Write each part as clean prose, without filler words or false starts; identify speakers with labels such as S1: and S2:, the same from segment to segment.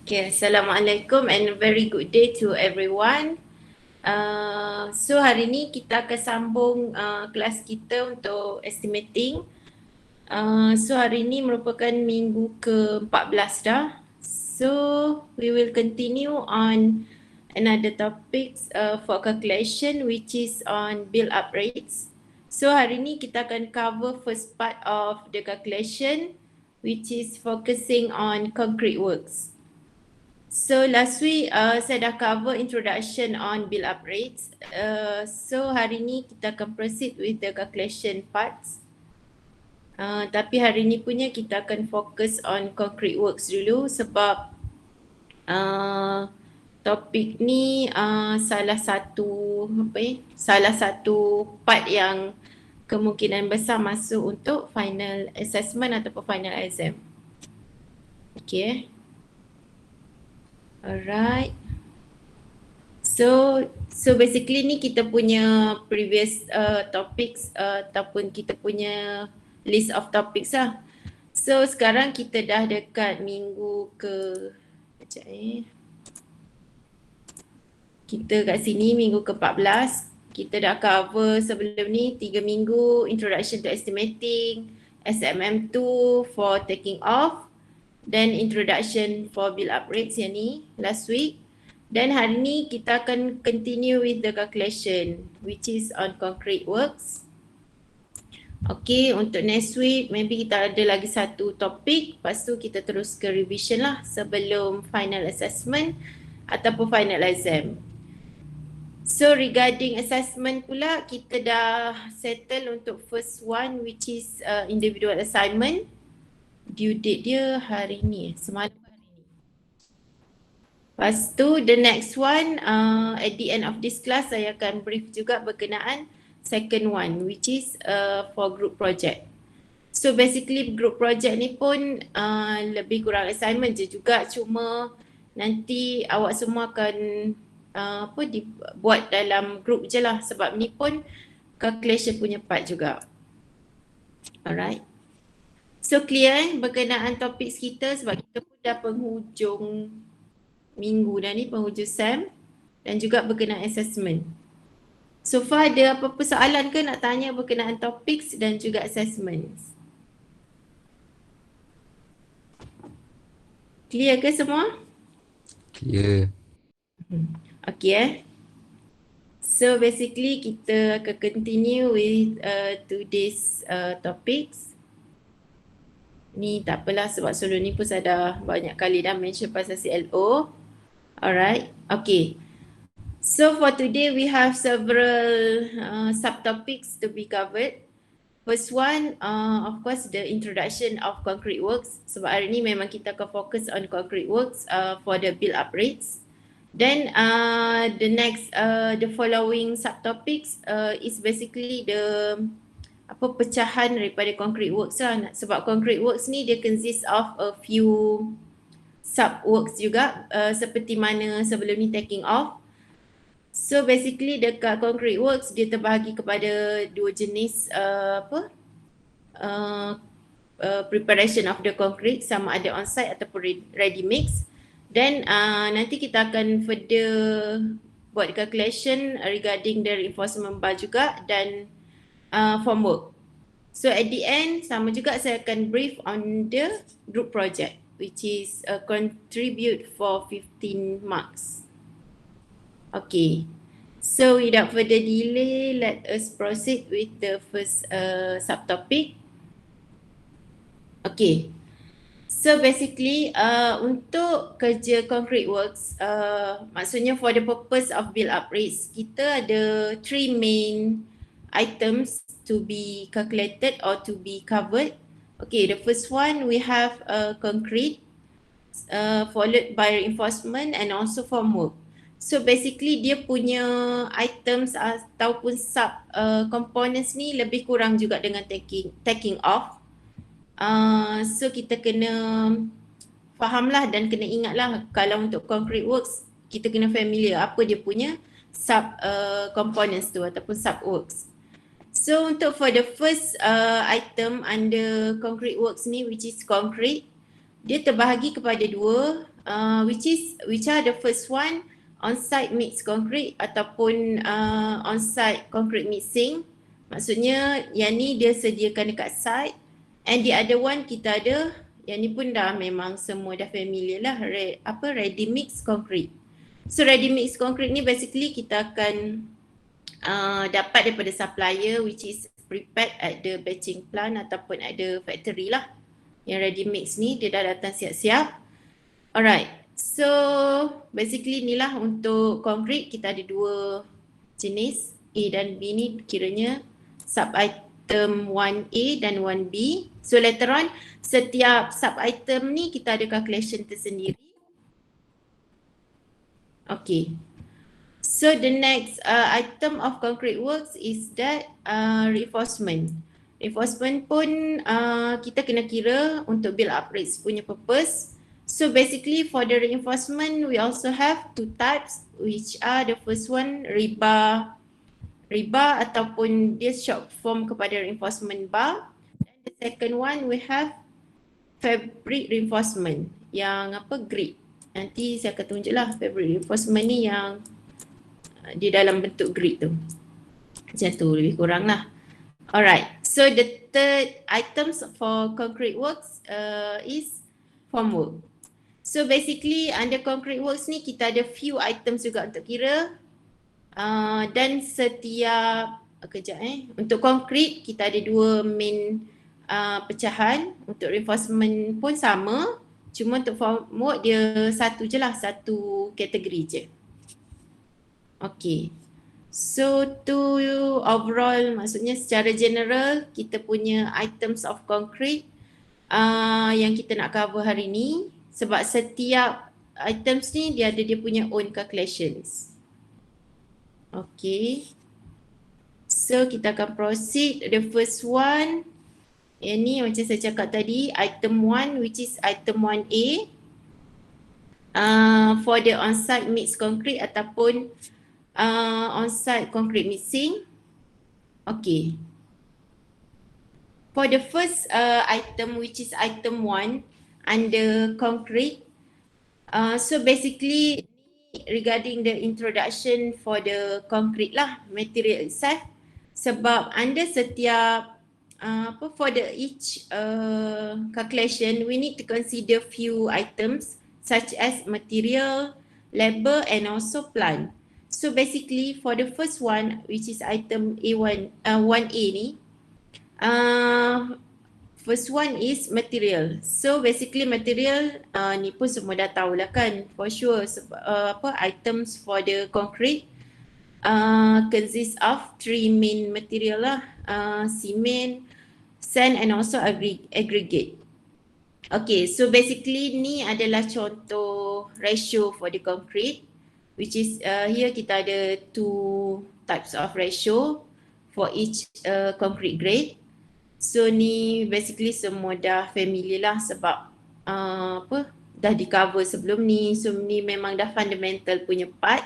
S1: Okay, Assalamualaikum and a very good day to everyone. So hari ni kita akan sambung kelas kita untuk estimating. So hari ni merupakan minggu ke-14 dah. So we will continue on another topics for calculation which is on build-up rates. So hari ni kita akan cover first part of the calculation which is focusing on concrete works. So last week saya dah cover introduction on build-up rates. So hari ni kita akan proceed with the calculation parts. Tapi hari ni punya kita akan fokus on concrete works dulu sebab topik ni salah satu part yang kemungkinan besar masuk untuk final assessment ataupun final exam. Okay. Alright. So basically ni kita punya previous topics ataupun kita punya list of topics lah. So sekarang kita dah dekat minggu kita kat sini minggu ke-14. Kita dah cover sebelum ni 3 minggu introduction to estimating, SMM2 for taking off, then introduction for build-up rates yang ni last week. Dan hari ni kita akan continue with the calculation which is on concrete works. Okay, untuk next week maybe kita ada lagi satu topik, lepas tu kita terus ke revision lah sebelum final assessment ataupun final exam. So regarding assessment pula, kita dah settle untuk first one which is individual assignment. Due date dia hari ni, semalam hari ni. Lepas tu the next one at the end of this class saya akan brief juga berkenaan second one which is for group project. So basically group project ni pun lebih kurang assignment je juga, cuma nanti awak semua akan dibuat dalam group je lah sebab ni pun calculation punya part juga. Alright. So clear berkenaan topik kita sebab kita pun dah penghujung minggu dah ni, penghujung SEM dan juga berkenaan assessment. So far ada apa-apa soalan ke nak tanya berkenaan topik dan juga assessment? Clear ke semua?
S2: Clear.
S1: Okay So basically kita akan continue with today's topics. Ni tak apalah sebab sebelum ni pun saya dah banyak kali dah mention pasal CLO. Alright, okay. So for today we have several subtopics to be covered. First one, of course the introduction of concrete works. Sebab hari ni memang kita akan fokus on concrete works for the build-up rates. Then the next, the following subtopics is basically the pecahan daripada concrete works lah. Sebab concrete works ni dia consist of a few sub works juga seperti mana sebelum ni taking off. So basically dekat concrete works dia terbahagi kepada dua jenis preparation of the concrete, sama ada on-site ataupun ready mix. Then nanti kita akan further buat calculation regarding the reinforcement bar juga dan formwork. So at the end sama juga saya akan brief on the group project which is contribute for 15 marks. Okay, so without further delay, let us proceed with the first subtopic. Okay, so basically untuk kerja concrete works, maksudnya for the purpose of build-up rates, kita ada three main items to be calculated or to be covered. Okay, the first one we have concrete, followed by reinforcement and also formwork. So basically dia punya items ataupun sub components ni lebih kurang juga dengan taking off. So kita kena fahamlah dan kena ingatlah kalau untuk concrete works kita kena familiar apa dia punya sub components tu ataupun sub works. So untuk for the first item under concrete works ni which is concrete, dia terbahagi kepada dua. which are the first one, on-site mixed concrete ataupun on-site concrete mixing. Maksudnya yang ni dia sediakan dekat site, and the other one kita ada, yang ni pun dah memang semua dah familiar lah, ready mix concrete. So ready mix concrete ni basically kita akan dapat daripada supplier, which is prepared at the batching plant ataupun at the factory lah. Yang ready mix ni dia dah datang siap-siap. Alright, so basically inilah untuk concrete kita ada dua jenis, A dan B ni kiranya sub-item 1A dan 1B. So later on, setiap sub-item ni kita ada calculation tersendiri. Okay. So the next item of concrete works is that reinforcement. Reinforcement pun kita kena kira untuk build up rates punya purpose. So basically for the reinforcement, we also have two types, which are the first one rebar ataupun dia short form kepada reinforcement bar. And the second one we have fabric reinforcement yang grid. Nanti saya akan tunjuklah fabric reinforcement ni yang di dalam bentuk grid tu. Macam tu lebih kurang lah. Alright, so the third items for concrete works is formwork. So basically under concrete works ni kita ada few items juga untuk kira. Dan setiap untuk concrete kita ada dua main pecahan. Untuk reinforcement pun sama, cuma untuk formwork dia satu je lah, satu kategori je. Okay, so to overall, maksudnya secara general kita punya items of concrete yang kita nak cover hari ni. Sebab setiap items ni dia ada dia punya own calculations. Okay, so kita akan proceed. The first one, yang ni macam saya cakap tadi, item 1, which is item 1A, for the on-site mixed concrete ataupun on-site concrete mixing. Okay, for the first item, which is item 1 under concrete, so basically regarding the introduction for the concrete lah, material itself. Sebab under setiap for the each calculation, we need to consider few items such as material, labor and also plant. So basically for the first one, which is item A1, 1A ni, first one is material. So basically material ni pun semua dah tahu lah kan, for sure. Items for the concrete consists of three main material lah, cement, sand and also aggregate. Okay, so basically ni adalah contoh ratio for the concrete, which is here kita ada two types of ratio for each concrete grade. So ni basically semua dah familiar lah sebab dah di cover sebelum ni. So ni memang dah fundamental punya part.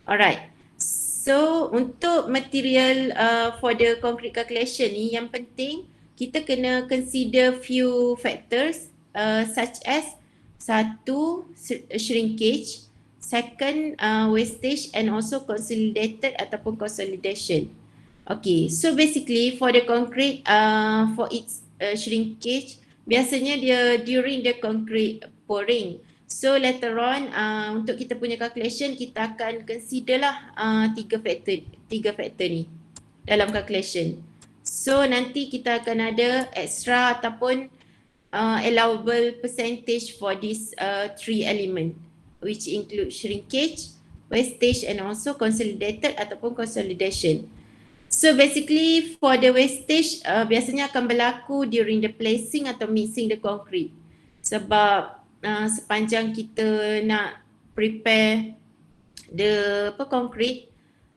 S1: Alright, so untuk material for the concrete calculation ni, yang penting kita kena consider few factors such as satu, shrinkage, second, wastage and also consolidated ataupun consolidation. Okay, so basically for the concrete, for its shrinkage, biasanya dia during the concrete pouring. So later on, untuk kita punya calculation, kita akan consider lah tiga factor ni dalam calculation. So nanti kita akan ada extra ataupun allowable percentage for this three element, which include shrinkage, wastage and also consolidated ataupun consolidation. So basically for the wastage biasanya akan berlaku during the placing atau mixing the concrete. Sebab sepanjang kita nak prepare the concrete,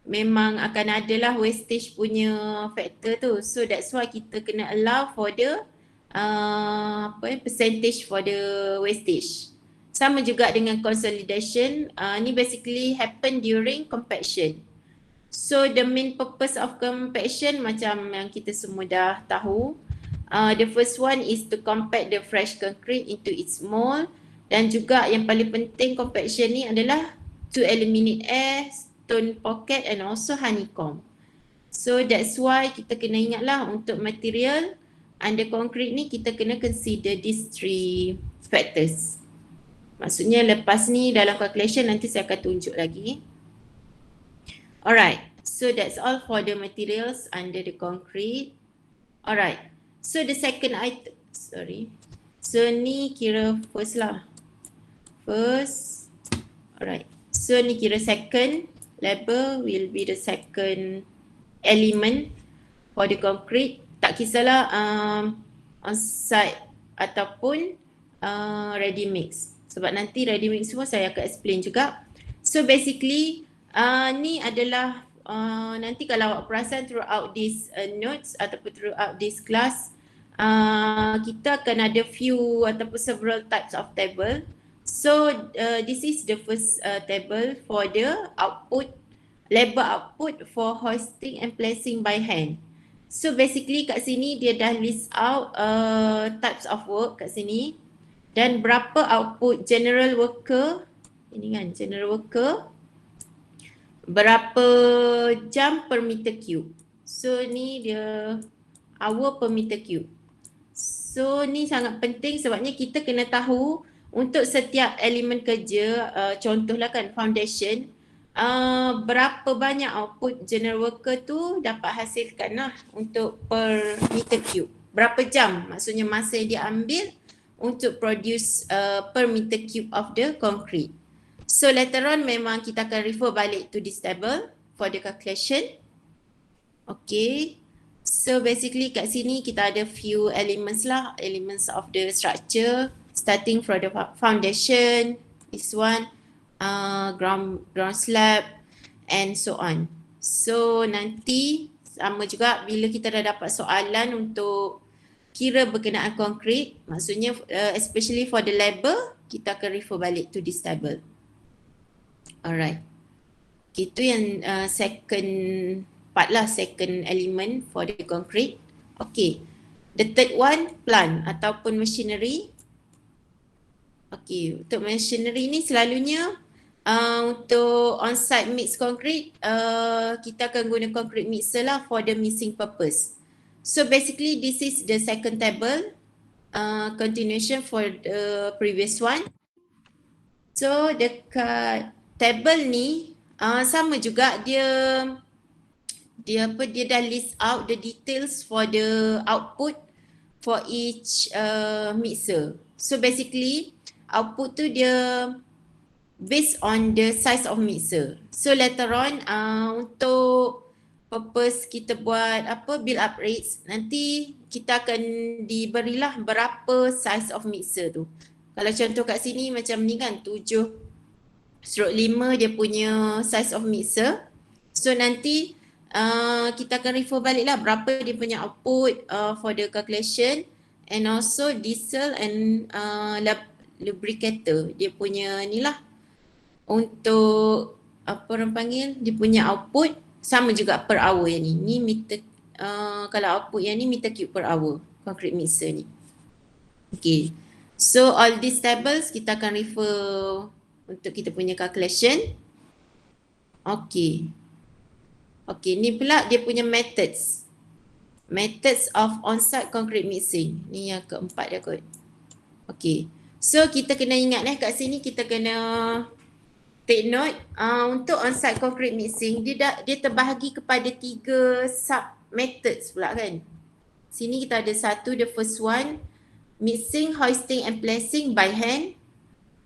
S1: memang akan adalah wastage punya factor tu. So that's why kita kena allow for the percentage for the wastage. Sama juga dengan consolidation, ni basically happen during compaction. So the main purpose of compaction macam yang kita semua dah tahu. The first one is to compact the fresh concrete into its mold Dan juga yang paling penting compaction ni adalah to eliminate air, stone pocket and also honeycomb. So that's why kita kena ingatlah untuk material under concrete ni kita kena consider these 3 factors. Maksudnya lepas ni dalam calculation nanti saya akan tunjuk lagi. Alright, so that's all for the materials under the concrete. Alright, so the second item, so ni kira first lah. First, alright, so ni kira second label will be the second element for the concrete. Tak kisahlah on site ataupun ready mix. Sebab nanti ready mix semua saya akan explain juga. So basically ni adalah nanti kalau awak perasan throughout this notes ataupun throughout this class kita akan ada few ataupun several types of table. So this is the first table for the output, labor output for hoisting and placing by hand. So basically kat sini dia dah list out types of work kat sini dan berapa output general worker, ini kan general worker, berapa jam per meter cube. So ni dia hour per meter cube. So ni sangat penting sebabnya kita kena tahu untuk setiap elemen kerja, contohlah kan foundation, berapa banyak output general worker tu dapat hasilkan lah untuk per meter cube. Berapa jam maksudnya masa yang dia ambil untuk produce per meter cube of the concrete. So later on memang kita akan refer balik to this table for the calculation. Okay. So basically kat sini kita ada few elements lah, elements of the structure starting from the foundation, this one, ground slab and so on. So nanti sama juga bila kita dah dapat soalan untuk kira berkenaan konkret, maksudnya especially for the labor, kita akan refer balik to this table. Alright. Itu yang second part lah, second element for the concrete. Okay. The third one, plant ataupun machinery. Okay, untuk machinery ni selalunya untuk on-site mix concrete, kita akan guna concrete mixer lah for the mixing purpose. So basically this is the second table, continuation for the previous one. So dekat table ni sama juga dia dah list out the details for the output for each mixer. So basically output tu dia based on the size of mixer. So later on untuk purpose kita buat build up rates, nanti kita akan diberilah berapa size of mixer tu. Kalau contoh kat sini macam ni kan 7/5 dia punya size of mixer. So nanti kita akan refer balik lah berapa dia punya output for the calculation, and also diesel and lubricator dia punya ni lah untuk apa orang panggil, dia punya output sama juga per hour yang ni. Ni meter, kalau output yang ni meter cube per hour concrete mixer ni. Okay. So all these tables kita akan refer untuk kita punya calculation. Okay. Okay, ni pula dia punya methods. Methods of on-site concrete mixing. Ni yang keempat dia kot. Okay. So kita kena ingat kat sini kita kena take note untuk on-site concrete mixing dia terbahagi kepada 3 sub methods pula kan. Sini kita ada satu, the first one, mixing, hoisting and placing by hand.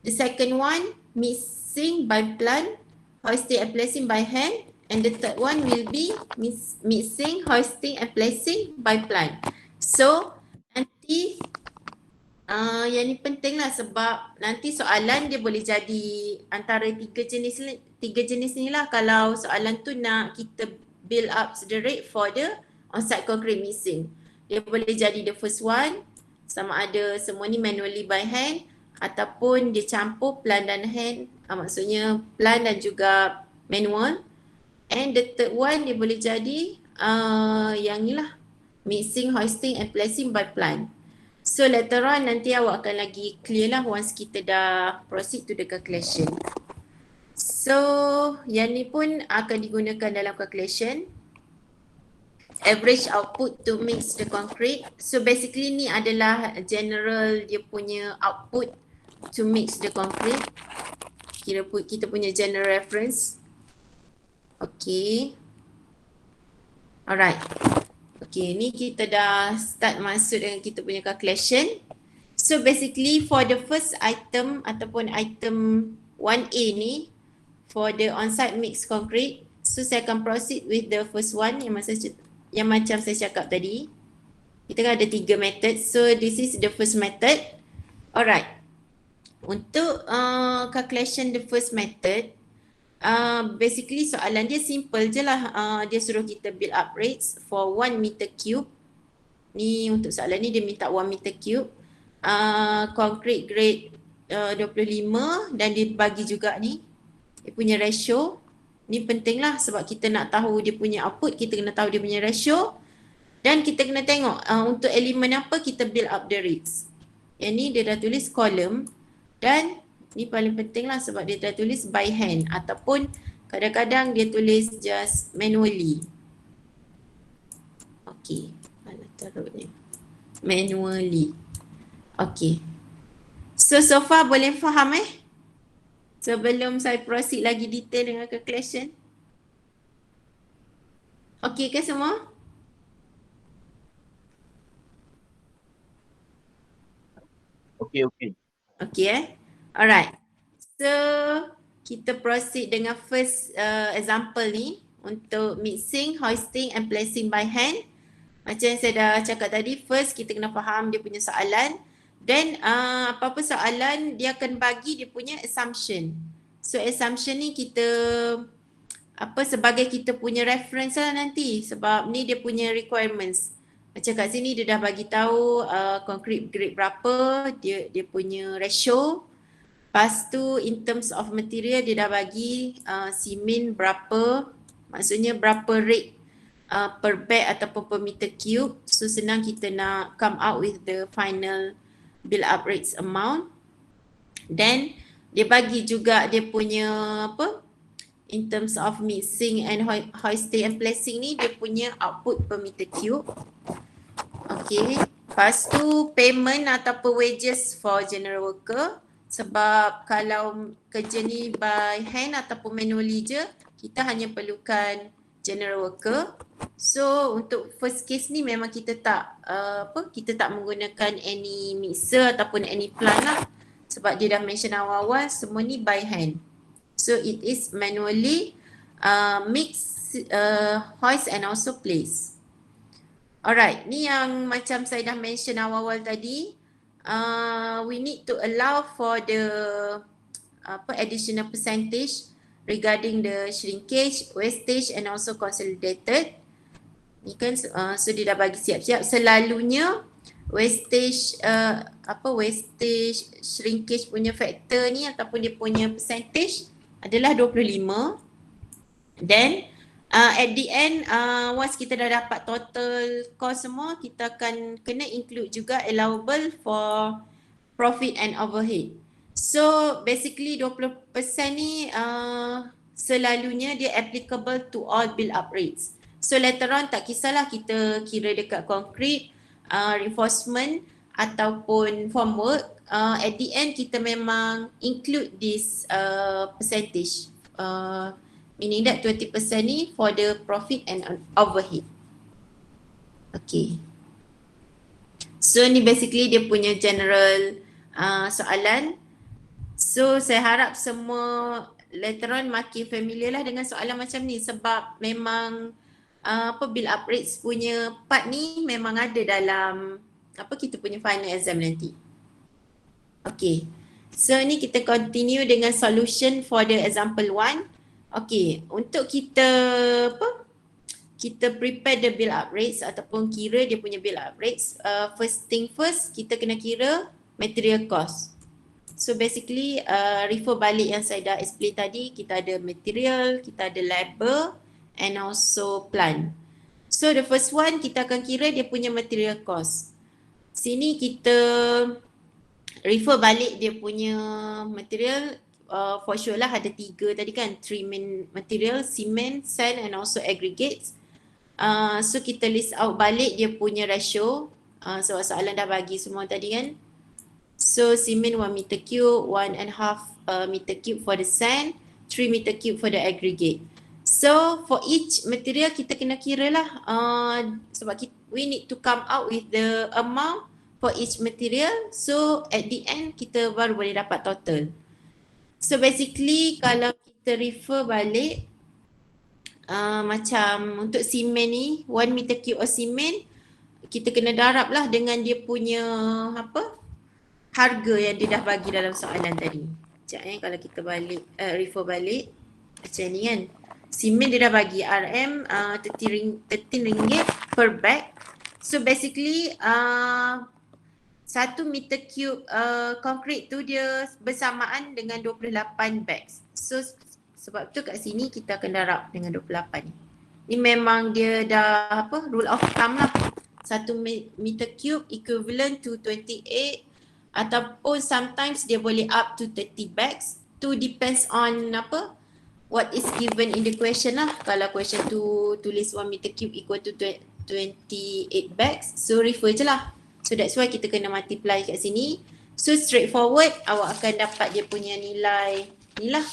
S1: The second one, mixing by plant, hoisting and placing by hand. And the third one will be mixing, hoisting and placing by plant. So nanti yang ni penting lah sebab nanti soalan dia boleh jadi antara tiga jenis ni lah kalau soalan tu nak kita build up the rate for the on-site concrete mixing. Dia boleh jadi the first one, sama ada semua ni manually by hand ataupun dia campur plant dan hand, maksudnya plant dan juga manual. And the third one dia boleh jadi yang ni lah, mixing, hoisting and placing by plant. So So later on nanti awak akan lagi clear lah once kita dah proceed to the calculation. So yang ni pun akan digunakan dalam calculation. Average output to mix the concrete. So basically ni adalah general dia punya output to mix the concrete. Kita punya general reference. Okay. Alright. Okay, ni kita dah start masuk dengan kita punya calculation. So basically for the first item ataupun item 1A ni, for the on-site mixed concrete, so saya akan proceed with the first one yang macam saya cakap tadi. Kita kan ada 3 method. So this is the first method. Alright. Untuk calculation the first method, basically soalan dia simple je lah. Dia suruh kita build up rates for 1 meter cube. Ni untuk soalan ni dia minta 1 meter cube. Concrete grade 25 dan dia bagi juga ni dia punya ratio. Ni penting lah sebab kita nak tahu dia punya output, kita kena tahu dia punya ratio dan kita kena tengok untuk elemen apa kita build up the rates. Yang ni dia dah tulis column dan ni paling penting lah sebab dia dah tulis by hand ataupun kadang-kadang dia tulis just manually. Okay, mana taruhnya? Manually. Okay. So far boleh faham sebelum saya proceed lagi detail dengan calculation? Okay ke semua?
S3: Okay.
S1: Okay Alright. So kita proceed dengan first example ni untuk mixing, hoisting and placing by hand. Macam yang saya dah cakap tadi, first kita kena faham dia punya soalan. Then apa-apa soalan dia akan bagi dia punya assumption. So assumption ni kita sebagai kita punya reference lah nanti sebab ni dia punya requirements. Macam kat sini dia dah bagi tahu concrete grade berapa, dia punya ratio. Lepas tu in terms of material dia dah bagi simen berapa, maksudnya berapa rate per bag ataupun per meter cube. So senang kita nak come out with the final build up rates amount. Then dia bagi juga dia punya in terms of mixing and hoisting and placing ni dia punya output per meter cube. Okay. Lepas tu payment ataupun wages for general worker. Sebab kalau kerja ni by hand ataupun manually je, kita hanya perlukan general worker. So untuk first case ni memang kita tak kita tak menggunakan any mixer ataupun any plant lah. Sebab dia dah mention awal-awal semua ni by hand. So it is manually mix, hoist and also place. Alright, ni yang macam saya dah mention awal-awal tadi. We need to allow for the additional percentage regarding the shrinkage, wastage and also consolidated. Ni kan so dia dah bagi siap-siap. Selalunya wastage wastage shrinkage punya factor ni ataupun dia punya percentage adalah 25. Then at the end once kita dah dapat total cost semua, kita akan kena include juga allowable for profit and overhead. So basically 20% ni selalunya dia applicable to all build up rates. So later on tak kisahlah kita kira dekat concrete, reinforcement ataupun formwork, at the end kita memang include this percentage. Meaning that 20% ni for the profit and overhead. Okay. So ni basically dia punya general soalan. So saya harap semua later on makin familiar lah dengan soalan macam ni sebab memang build up rates punya part ni memang ada dalam kita punya final exam nanti. Okay. So ni kita continue dengan solution for the example 1. Okay, untuk kita kita prepare the build up rates ataupun kira dia punya build up rates. First thing first, kita kena kira material cost. So basically refer balik yang saya dah explain tadi, kita ada material, kita ada labor and also plant. So the first one kita akan kira dia punya material cost. Sini kita refer balik dia punya material. For sure lah ada 3 tadi kan, 3 main material, cement, sand and also aggregates. So kita list out balik dia punya ratio. Sebab soalan dah bagi semua tadi kan. So cement 1 meter cube, 1.5 meter cube for the sand, 3 meter cube for the aggregate. So for each material kita kena kira lah, sebab we need to come out with the amount for each material. So at the end kita baru boleh dapat total. So basically kalau kita refer balik, macam untuk simen ni 1 meter cube of cement, kita kena darab lah dengan dia punya harga yang dia dah bagi dalam soalan tadi. Sekejap kalau kita balik, refer balik macam ni kan. Simen dia dah bagi RM RM13 per bag. So basically 1 meter cube concrete tu dia bersamaan dengan 28 bags. So sebab tu kat sini kita akan darab dengan 28 ni. Ni memang dia dah rule of thumb lah. 1 meter cube equivalent to 28 ataupun sometimes dia boleh up to 30 bags. Tu depends on what is given in the question lah. Kalau question tu tulis 1 meter cube equal to 28 bags, so refer je lah. So that's why kita kena multiply kat sini. So straightforward, awak akan dapat dia punya nilai ni lah.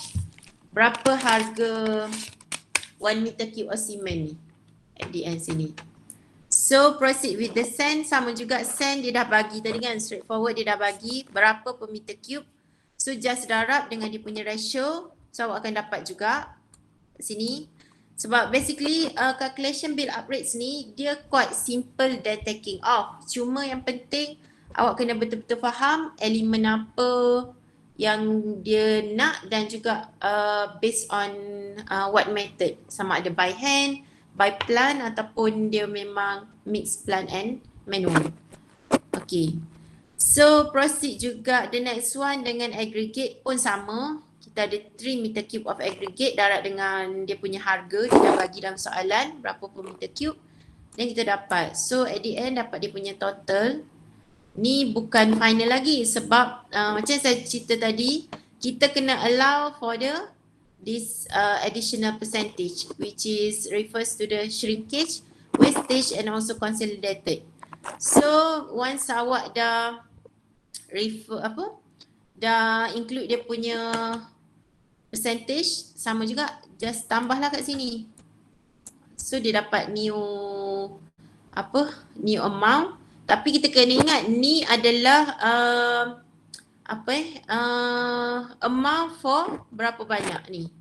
S1: Berapa harga 1 meter cube of cement ni at the end sini. So proceed with the sand, sama juga sand dia dah bagi tadi kan, straightforward dia dah bagi berapa per meter cube. So just darab dengan dia punya ratio, so awak akan dapat juga sini. Sebab basically calculation build up rates ni dia quite simple than taking off. Cuma yang penting awak kena betul-betul faham elemen apa yang dia nak dan juga based on what method. Sama ada by hand, by plant ataupun dia memang mix plant and manual. Okay. So proceed juga the next one dengan aggregate pun sama. Kita ada 3 meter cube of aggregate darab dengan dia punya harga dia dah bagi dalam soalan berapa per meter cube dan kita dapat. So at the end dapat dia punya total. Ni bukan final lagi sebab macam saya cerita tadi, kita kena allow for this additional percentage which is refers to the shrinkage, wastage and also consolidated. So once awak dah dah include dia punya percentage, sama juga just tambahlah kat sini. So dia dapat new amount. Tapi kita kena ingat ni adalah amount for berapa banyak ni.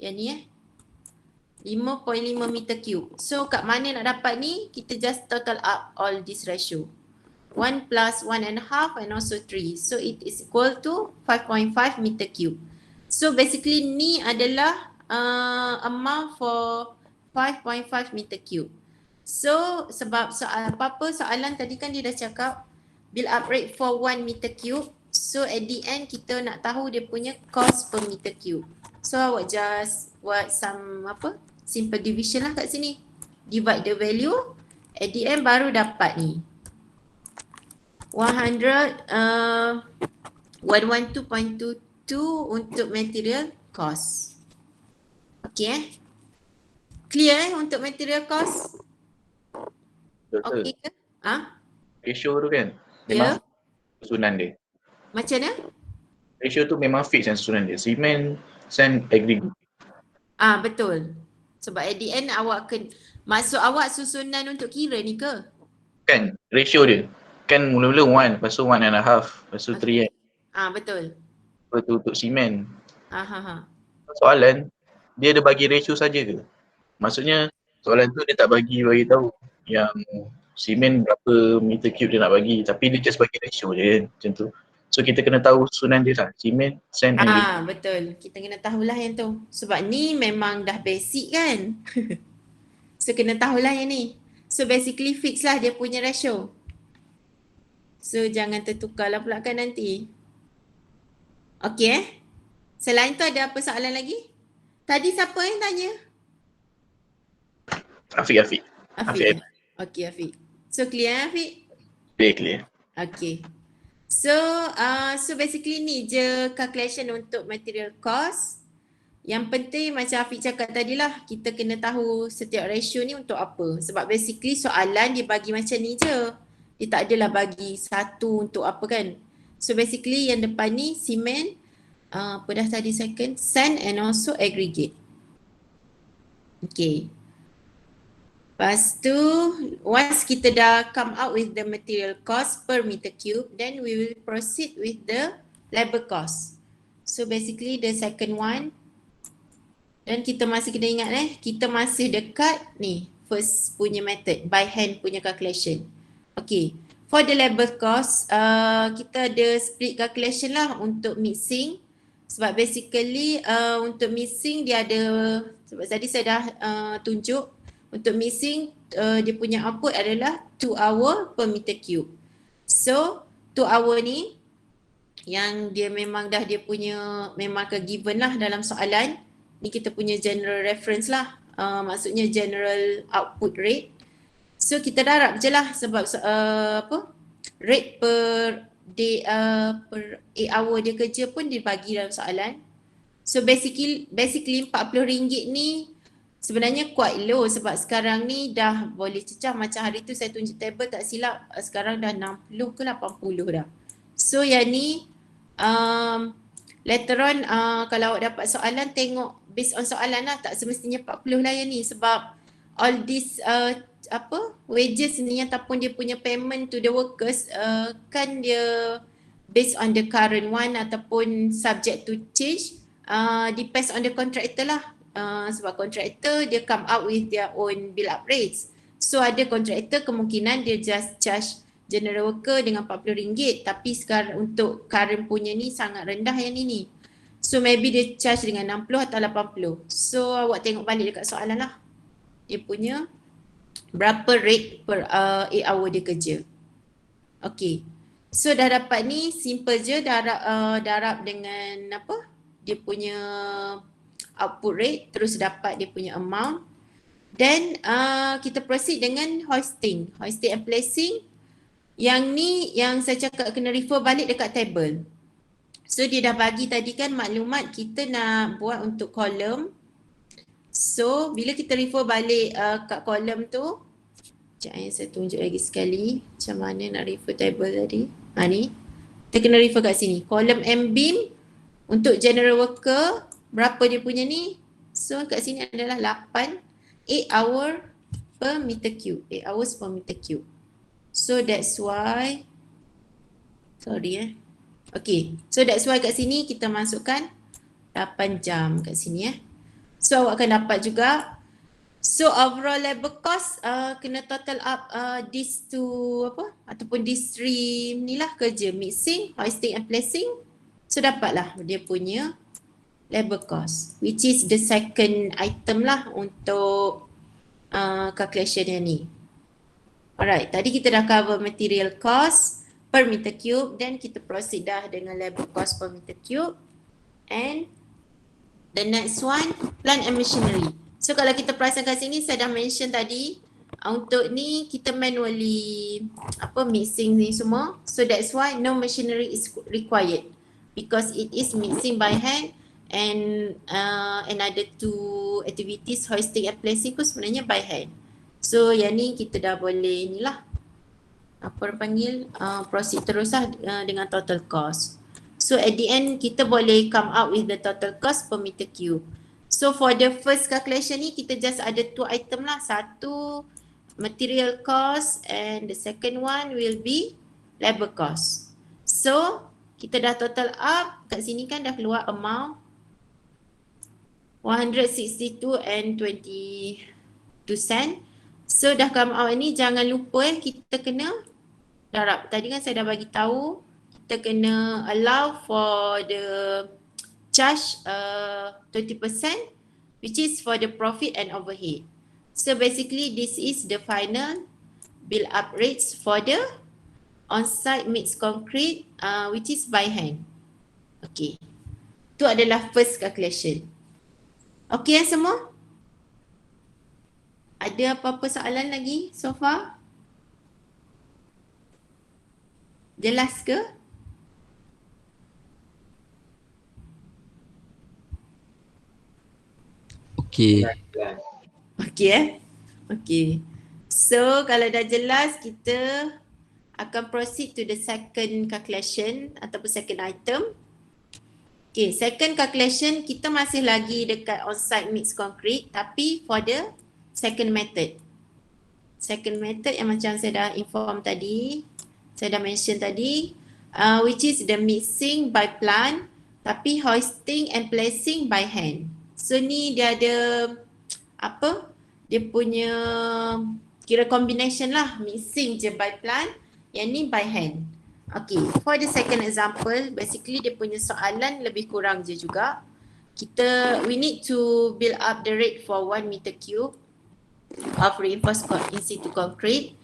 S1: Yang ni 5.5 meter cube. So kat mana nak dapat ni, kita just total up all this ratio. 1 plus 1.5 and also 3. So it is equal to 5.5 meter cube. So basically ni adalah amount for 5.5 meter cube. So sebab soalan tadi kan dia dah cakap build up rate for 1 meter cube. So at the end kita nak tahu dia punya cost per meter cube. So awak just buat some simple division lah kat sini. Divide the value. At the end baru dapat ni. 112.22 untuk material cost. Okay Clear untuk material cost?
S3: Betul.
S1: Okay ke?
S3: Ratio tu kan memang susunan dia.
S1: Macam mana?
S3: Ratio tu memang fix yang susunan dia. Cement, sand, aggregate.
S1: Betul. Sebab at the end awak maksud awak susunan untuk kira ni ke?
S3: Kan ratio dia. Kan mula-mula 1, lepas tu 1.5, lepas tu 3 kan.
S1: Betul.
S3: Lepas tu untuk cement.
S4: Soalan, dia ada bagi ratio saja ke? Maksudnya soalan tu dia tak bagi tahu yang simen berapa meter cube dia nak bagi, tapi dia just bagi ratio je kan, macam tu. So kita kena tahu susunan dia lah, simen, sand, and
S1: betul. Kita kena tahulah yang tu. Sebab ni memang dah basic kan. So kena tahulah yang ni. So basically fix lah dia punya ratio. So jangan tertukar lah pula kan nanti. Okay Selain tu ada apa soalan lagi? Tadi siapa yang tanya?
S4: Afiq.
S1: Afiq. Okay Afiq. So clear Afiq?
S3: Clear.
S1: Okay. So basically ni je calculation untuk material cost. Yang penting macam Afiq cakap tadi lah, kita kena tahu setiap ratio ni untuk apa. Sebab basically soalan dia bagi macam ni je. Dia tak adalah bagi satu untuk apa kan. So basically yang depan ni cement, apa dah tadi second, sand and also aggregate. Okay. Lepas tu, once kita dah come out with the material cost per meter cube, then we will proceed with the labor cost. So basically the second one, dan kita masih kena ingat kita masih dekat ni, first punya method, by hand punya calculation. Okay, for the labor cost, kita ada split calculation lah untuk mixing. Sebab basically untuk mixing dia ada, sebab tadi saya dah tunjuk, untuk mixing dia punya output adalah 2 hour per meter cube. So 2 hour ni yang dia memang dah dia punya memang ke given lah dalam soalan. Ni kita punya general reference lah, maksudnya general output rate. So kita darab je lah sebab rate per day, per 8 hour dia kerja pun dibagi dalam soalan. So basically RM40 ni sebenarnya quite low sebab sekarang ni dah boleh cecah. Macam hari tu saya tunjuk table tak silap, sekarang dah 60 ke 80 dah. So yang ni later on kalau awak dapat soalan, tengok based on soalan lah, tak semestinya 40 lah yang ni. Sebab all this wages ni ataupun dia punya payment to the workers kan dia based on the current one ataupun subject to change, depends on the contractor lah. Sebab contractor dia come out with their own bill up rates. So ada contractor kemungkinan dia just charge general worker dengan RM40, tapi sekarang untuk current punya ni sangat rendah yang ni. So maybe dia charge dengan 60 atau 80. So awak tengok balik dekat soalan lah, dia punya berapa rate per 8 hour dia kerja. Okay, so dah dapat ni, simple je, darab dengan dia punya output rate, terus dapat dia punya amount. Then kita proceed dengan hoisting and placing. Yang ni yang saya cakap kena refer balik dekat table. So dia dah bagi tadi kan maklumat kita nak buat untuk kolom. So bila kita refer balik kat kolom tu, sekejap saya tunjuk lagi sekali macam mana nak refer table tadi. Ni kita kena refer kat sini, kolom M-beam untuk general worker berapa dia punya ni. So kat sini adalah 8 hour per meter cube, 8 hours per meter cube. So that's why, okay, so that's why kat sini kita masukkan 8 jam kat sini So awak akan dapat juga. So overall labor cost kena total up these two ataupun these three ni lah kerja, mixing, hoisting and placing. So dapatlah dia punya labor cost, which is the second item lah untuk calculation yang ni. Alright, tadi kita dah cover material cost per meter cube, then kita proceed dah dengan labor cost per meter cube. And the next one, plant and machinery. So kalau kita perasan kat sini, saya dah mention tadi, untuk ni kita manually mixing ni semua. So that's why no machinery is required because it is mixing by hand. And another two activities, hoisting and placing pun sebenarnya by hand. So yang ni kita dah boleh ni lah, proceed terus lah dengan total cost. So at the end kita boleh come out with the total cost per meter cube. So for the first calculation ni kita just ada 2 item lah, satu material cost and the second one will be labor cost. So kita dah total up, kat sini kan dah keluar amount 162 and 22 sen. So dah come out ni, jangan lupa kita kena darab. Tadi kan saya dah bagi tahu kita kena allow for the charge 20% which is for the profit and overhead. So basically this is the final build up rates for the on-site mixed concrete which is by hand. Okay, itu adalah first calculation. Okay semua? Ada apa-apa soalan lagi so far? Jelas ke?
S2: Okey.
S1: Okey Okey. So kalau dah jelas, kita akan proceed to the second calculation ataupun second item. Okay, second calculation kita masih lagi dekat on-site mixed concrete tapi for the second method. Second method yang macam saya dah inform tadi, saya dah mention tadi, which is the mixing by plant tapi hoisting and placing by hand. So ni dia ada apa? Dia punya kira combination lah, mixing je by plant, yang ni by hand. Okay, for the second example, basically dia punya soalan lebih kurang je juga. We need to build up the rate for 1 meter cube of reinforced in situ concrete,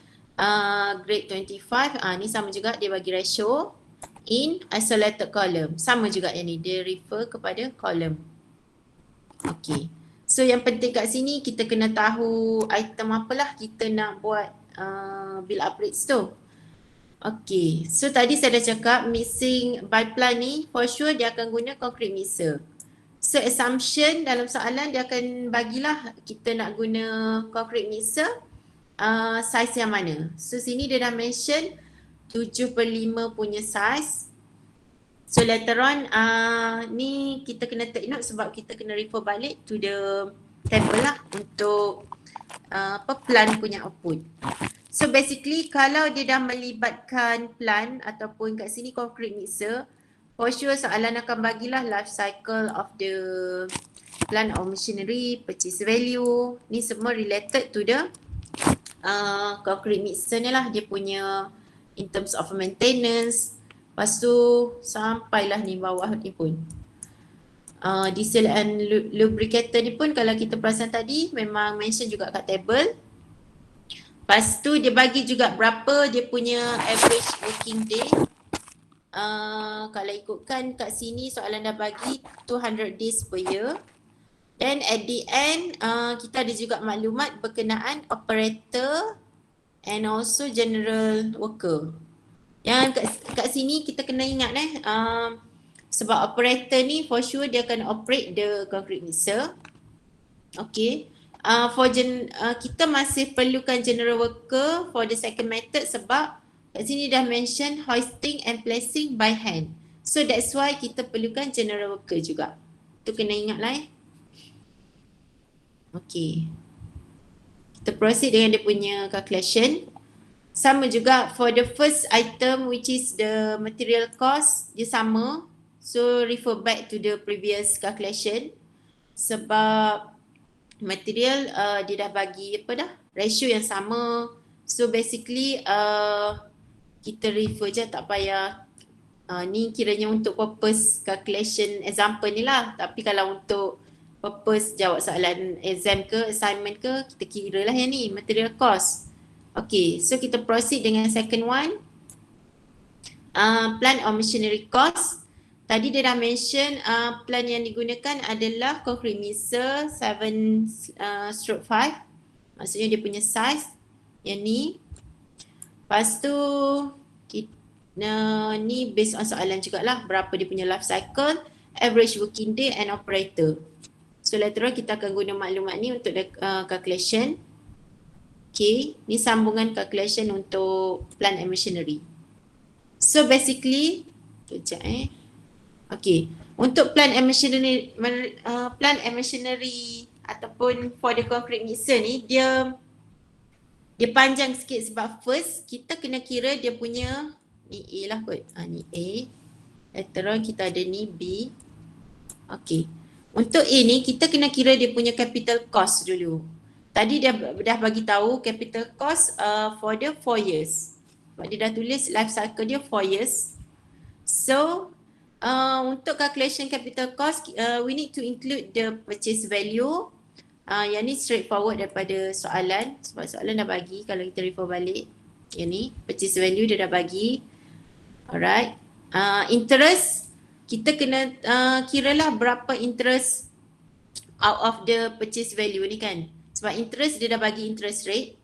S1: grade 25. Ni sama juga, dia bagi ratio in isolated column. Sama juga yang ni, dia refer kepada column. Okay. So yang penting kat sini kita kena tahu item apalah kita nak buat build up rates tu. Okay, so tadi saya dah cakap mixing by plant ni for sure dia akan guna concrete mixer. So assumption dalam soalan dia akan bagilah kita nak guna concrete mixer size yang mana. So sini dia dah mention 7/5 punya size. So later on ni kita kena take note sebab kita kena refer balik to the table lah untuk plant punya output. So basically kalau dia dah melibatkan plant ataupun kat sini concrete mixer, for sure soalan akan bagilah life cycle of the plant or machinery, purchase value, ni semua related to the concrete mixer ni lah, dia punya in terms of maintenance. Lepas tu sampailah ni bawah ni pun diesel and lubricator ni pun kalau kita perasan tadi memang mention juga kat table. Lepas tu dia bagi juga berapa dia punya average working day. Kalau ikutkan kat sini soalan dah bagi 200 days per year. Then at the end kita ada juga maklumat berkenaan operator and also general worker. Yang kat sini kita kena ingat sebab operator ni for sure dia akan operate the concrete mixer. Okay. Kita masih perlukan general worker for the second method sebab kat sini dah mention hoisting and placing by hand. So that's why kita perlukan general worker juga. Tu kena ingat lah Okay. Kita proceed dengan dia punya calculation. Sama juga for the first item which is the material cost, dia sama. So refer back to the previous calculation sebab material dia dah bagi ratio yang sama. So basically kita refer je, tak payah ni kiranya untuk purpose calculation example ni lah, tapi kalau untuk purpose jawab soalan exam ke assignment ke, kita kira lah yang ni material cost. Okay, so kita proceed dengan second one, plant or machinery cost. Tadi dia dah mention plant yang digunakan adalah concrete mixer 7/5. Maksudnya dia punya size yang ni. Lepas tu ni based on soalan jugalah, berapa dia punya life cycle, average working day and operator. So later on kita akan guna maklumat ni untuk calculation. Okay, ni sambungan calculation untuk plant and machinery. So basically, okay, untuk plant and machinery ataupun for the concrete mixer ni, dia panjang sikit sebab first kita kena kira dia punya ni A lah kot. Ni A. Later on kita ada ni B. Okay. Untuk A ni kita kena kira dia punya capital cost dulu. Tadi dia dah bagi tahu capital cost for the 4 years. Sebab dia dah tulis life cycle dia 4 years. So untuk calculation capital cost we need to include the purchase value. Yang ni straightforward daripada soalan sebab soalan dah bagi kalau kita refer balik. Yang ni purchase value dia dah bagi. Alright. Interest kita kena kiralah berapa interest out of the purchase value ni kan. Sebab interest dia dah bagi interest rate.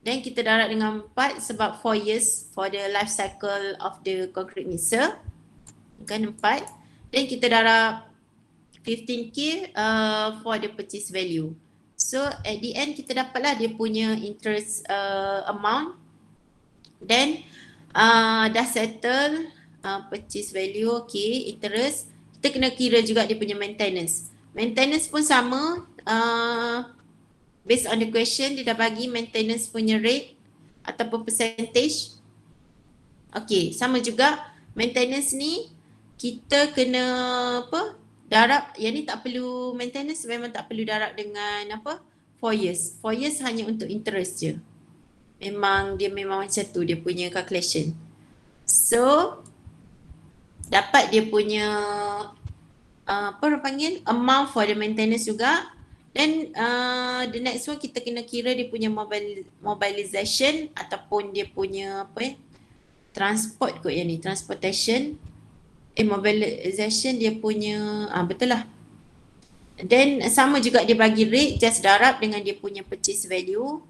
S1: Then kita darab dengan 4 sebab 4 years for the life cycle of the concrete mixer. Kan 4. Then kita darab 15k for the purchase value. So at the end kita dapatlah dia punya interest amount. Then dah settle purchase value, okay, interest. Kita kena kira juga dia punya maintenance. Maintenance pun sama, based on the question dia dah bagi maintenance punya rate ataupun percentage. Okay, sama juga maintenance ni kita kena apa? Darab, yang ni tak perlu maintenance, memang tak perlu darab dengan apa? 4 years. 4 years hanya untuk interest je. Memang macam tu dia punya calculation. So dapat dia punya apa orang panggil, amount for the maintenance juga. Then the next one kita kena kira dia punya mobilization ataupun dia punya apa transport kot yang ni, transportation. Mobilization dia punya betul lah. Then sama juga dia bagi rate, just darab dengan dia punya purchase value.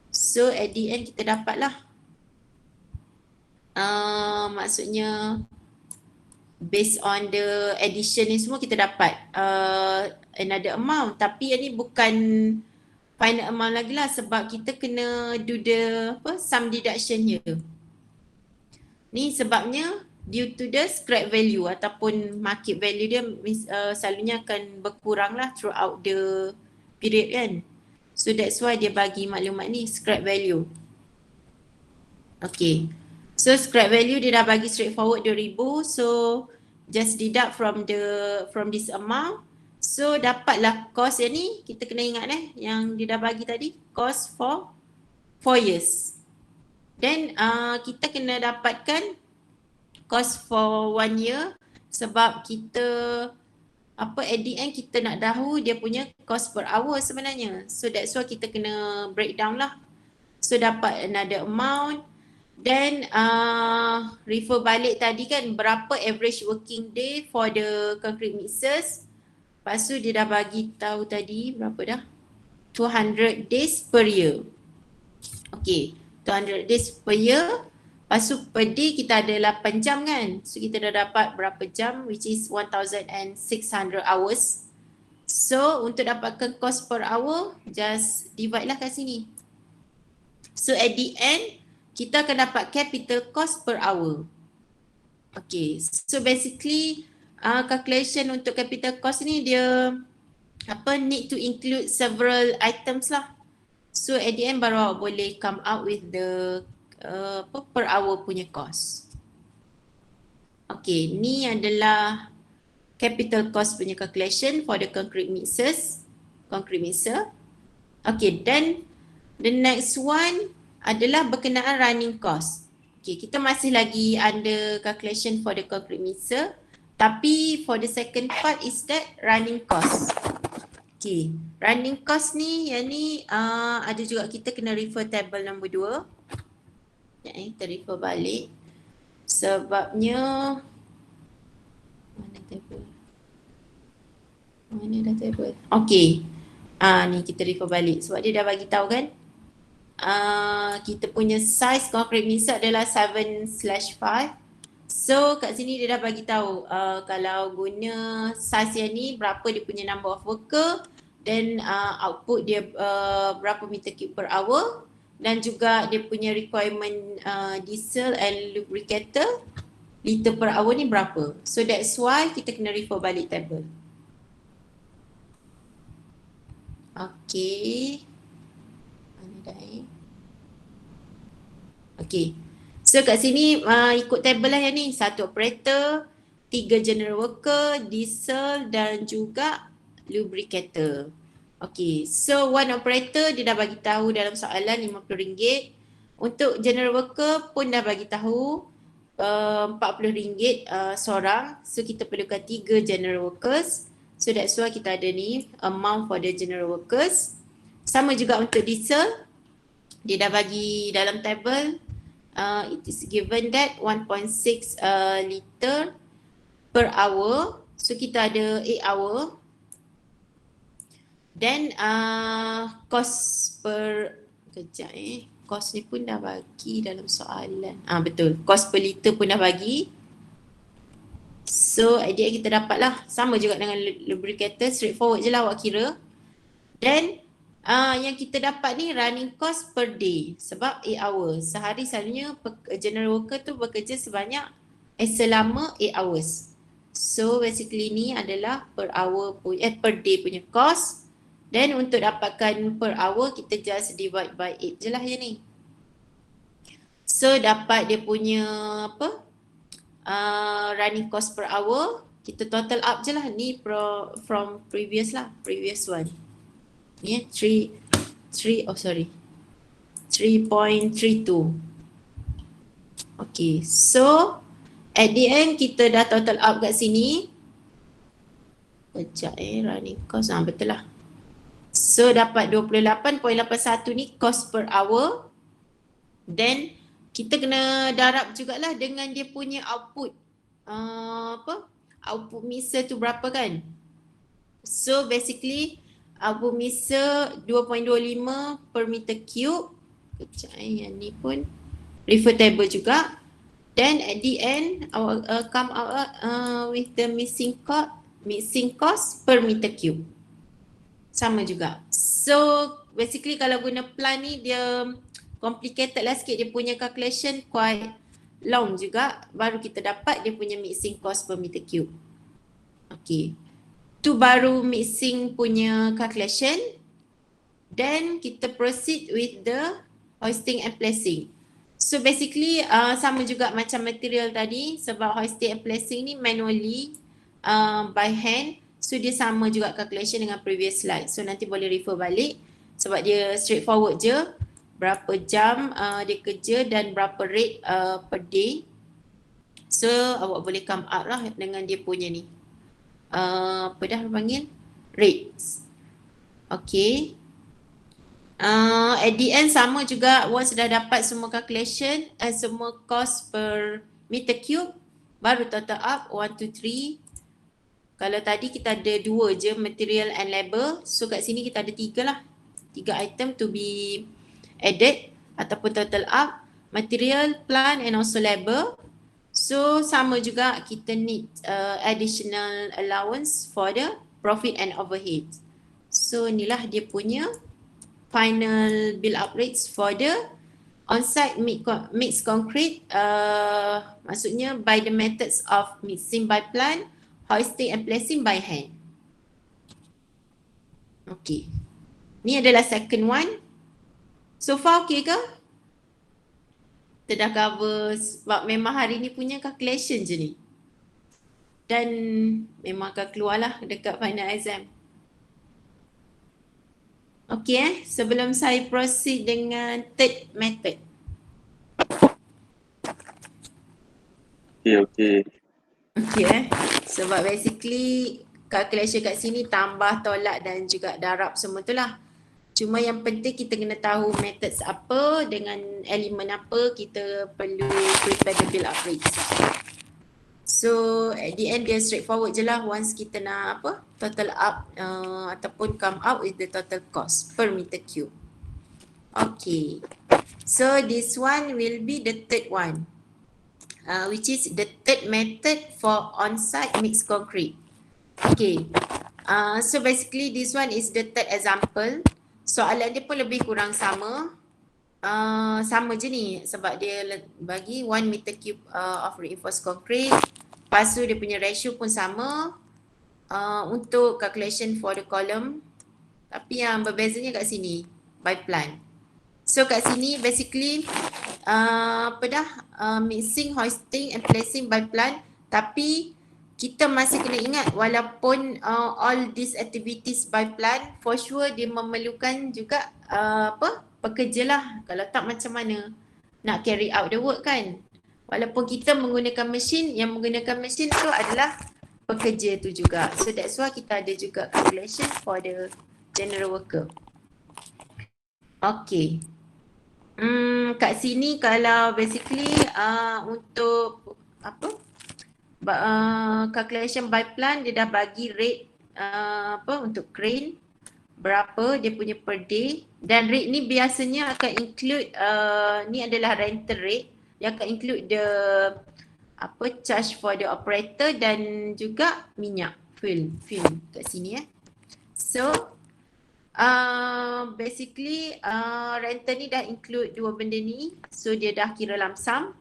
S1: So at the end kita dapat lah maksudnya based on the addition ni semua kita dapat another amount. Tapi yang ni bukan final amount lagi lah sebab kita kena do the sum deduction here. Ni sebabnya due to the scrap value ataupun market value dia selalunya akan berkurang lah throughout the period kan. So that's why dia bagi maklumat ni scrap value. Okay. So scrap value dia dah bagi straightforward 2,000. So just deduct from this amount. So dapatlah cost yang ni, kita kena ingat yang dia dah bagi tadi, cost for 4 years. Then kita kena dapatkan cost for 1 year sebab kita at the end kita nak tahu dia punya cost per hour sebenarnya. So that's why kita kena breakdown lah. So dapat another amount. Then refer balik tadi kan berapa average working day for the concrete mixers. Lepas tu dia dah bagi tahu tadi berapa dah? 200 days per year. Okay, 200 days per year. Lepas tu per day kita ada 8 jam kan. So kita dah dapat berapa jam which is 1,600 hours. So untuk dapatkan cost per hour just divide lah kat sini. So at the end kita akan dapat capital cost per hour. Okay, so basically calculation untuk capital cost ni dia need to include several items lah. So at the end baru awak boleh come out with the per hour punya cost. Okay, ni adalah capital cost punya calculation for the concrete mixer. Okay, then the next one adalah berkenaan running cost. Okay, kita masih lagi under calculation for the concrete mixer. Tapi for the second part is that running cost. Okay, running cost ni, yang ni ada juga kita kena refer table nombor 2. Kita refer balik. Sebabnya, mana table? Mana dah table? Okay, ni kita refer balik sebab dia dah bagi tahu kan. Kita punya size concrete mixer adalah 7/5. So kat sini dia dah bagi tahu kalau guna size yang ni berapa dia punya number of worker, then output dia berapa meter cube per hour, dan juga dia punya requirement diesel and lubricator liter per hour ni berapa. So that's why kita kena refer balik table. Okay. Mana dah Okay. So kat sini ikut table lah yang ni. 1 operator, 3 general worker, diesel dan juga lubricator. Okay, so 1 operator dia dah bagi tahu dalam soalan RM50. Untuk general worker pun dah bagi tahu RM40 seorang. So kita perlukan 3 general workers. So that's why kita ada ni amount for the general workers. Sama juga untuk diesel. Dia dah bagi dalam table. It is given that 1.6 liter per hour. So kita ada 8 hour. Then cost per, kejap cost ni pun dah bagi dalam soalan. Betul. Cost per liter pun dah bagi. So at the end kita dapat lah. Sama juga dengan lubricator. Straightforward je lah awak kira. Then yang kita dapat ni running cost per day. Sebab 8 hours. Sehari selalunya general worker tu bekerja selama 8 hours. So basically ni adalah per hour per day punya cost. Then untuk dapatkan per hour kita just divide by 8 je lah je ni. So dapat dia punya running cost per hour. Kita total up je lah ni from previous one. Ni 3.32. Okay, so at the end kita dah total up kat sini. Kejap running cost, betul lah. So dapat 28.81 ni cost per hour. Then kita kena darab jugalah dengan dia punya output. Output mixer tu berapa kan? So basically output mixer 2.25 per meter cube. Kejap yang ni pun refer table juga. Then at the end come out with the mixing cost per meter cube. Sama juga. So basically kalau guna plant ni dia complicated lah sikit, dia punya calculation quite long juga baru kita dapat dia punya mixing cost per meter cube. Okay. Tu baru mixing punya calculation. Then kita proceed with the hoisting and placing. So basically sama juga macam material tadi, sebab hoisting and placing ni manually by hand. So dia sama juga calculation dengan previous slide. So nanti boleh refer balik sebab dia straightforward je. Berapa jam dia kerja dan berapa rate per day. So awak boleh come up lah dengan dia punya ni. Apa dah panggil? Rates. Okay. At the end sama juga, once dah dapat semua calculation, semua cost per meter cube, baru total up 1, 2, 3. Kalau tadi kita ada 2 je, material and labor. So kat sini kita ada 3 lah. 3 item to be added ataupun total up. Material, plant and also labor. So sama juga kita need additional allowance for the profit and overhead. So inilah dia punya final build up rates for the on-site mixed concrete. Maksudnya by the methods of mixing by plant, hoisting and placing by hand. Okay. Ni adalah second one. So far okay ke? Kita dah cover sebab memang hari ni punya calculation je ni. Dan memang akan keluarlah dekat final exam. Okay sebelum saya proceed dengan third method.
S5: Okay.
S1: Okay sebab basically calculation kat sini tambah, tolak dan juga darab semua tu lah. Cuma yang penting kita kena tahu methods apa dengan elemen apa kita perlu prepare the build up rates. So at the end dia straightforward je lah once kita nak total up ataupun come out with the total cost per meter cube. Okay. So this one will be the third one. Which is the third method for on-site mixed concrete. Okay. So basically this one is the third example. Soalan dia pun lebih kurang sama. Sama je ni sebab dia bagi 1 meter cube of reinforced concrete. Lepas tu dia punya ratio pun sama untuk calculation for the column. Tapi yang berbezanya kat sini by plant. So kat sini basically mixing, hoisting and placing by plant. Tapi kita masih kena ingat walaupun all these activities by plant, for sure dia memerlukan juga pekerja lah. Kalau tak macam mana nak carry out the work kan. Walaupun kita menggunakan mesin, yang menggunakan mesin tu adalah pekerja tu juga. So that's why kita ada juga calculation for the general worker. Okay. Kat sini kalau basically untuk calculation by plant dia dah bagi rate untuk crane, berapa dia punya per day, dan rate ni biasanya akan include ni adalah rental rate, dia akan include the charge for the operator dan juga minyak fuel kat sini So basically rental ni dah include dua benda ni, so dia dah kira lump sum.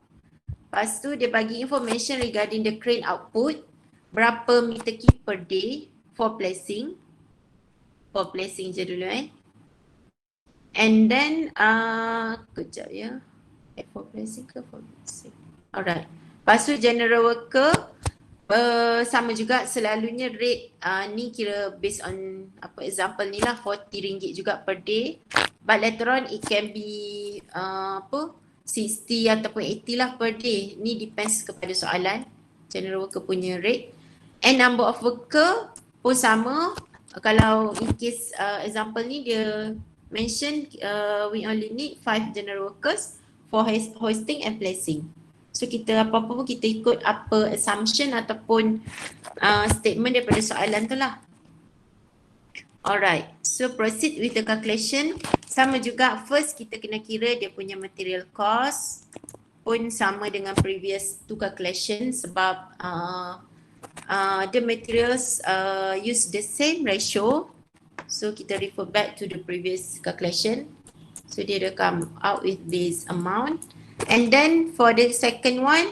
S1: Lepas tu dia bagi information regarding the crane output, berapa meter cube per day for placing je dulu and then kejap ya, for placing ke for placing, alright. Lepas tu general worker sama juga, selalunya rate ni kira based on example ni lah, RM40 juga per day, but later on it can be 60 ataupun 80 lah per day. Ni depends kepada soalan, general worker punya rate. And number of worker pun sama. Kalau in case example ni dia mention we only need 5 general workers for hoisting and placing. So kita apa-apa pun kita ikut apa assumption ataupun statement daripada soalan tu lah. Alright, so proceed with the calculation. Sama juga, first kita kena kira dia punya material cost, pun sama dengan previous two calculation sebab the materials use the same ratio. So kita refer back to the previous calculation. So dia dah come out with this amount. And then for the second one,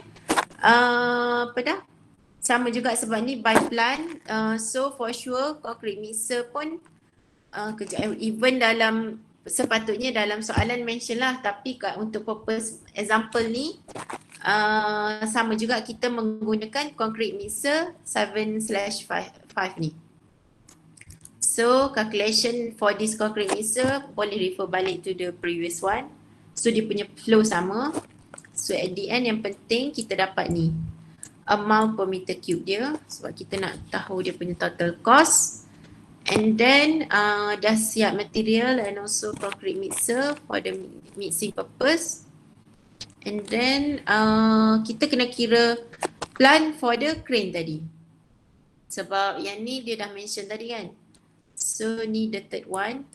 S1: sama juga sebab ni by plan. So for sure concrete mixer pun even dalam sepatutnya dalam soalan mention lah, tapi untuk purpose example ni sama juga kita menggunakan concrete mixer 7/5 ni. So calculation for this concrete mixer boleh refer balik to the previous one. So dia punya flow sama. So at the end yang penting kita dapat ni amount per meter cube dia, sebab kita nak tahu dia punya total cost. And then dah siap material and also concrete mixer for the mixing purpose. And then kita kena kira plan for the crane tadi, sebab yang ni dia dah mention tadi kan. So ni the third one,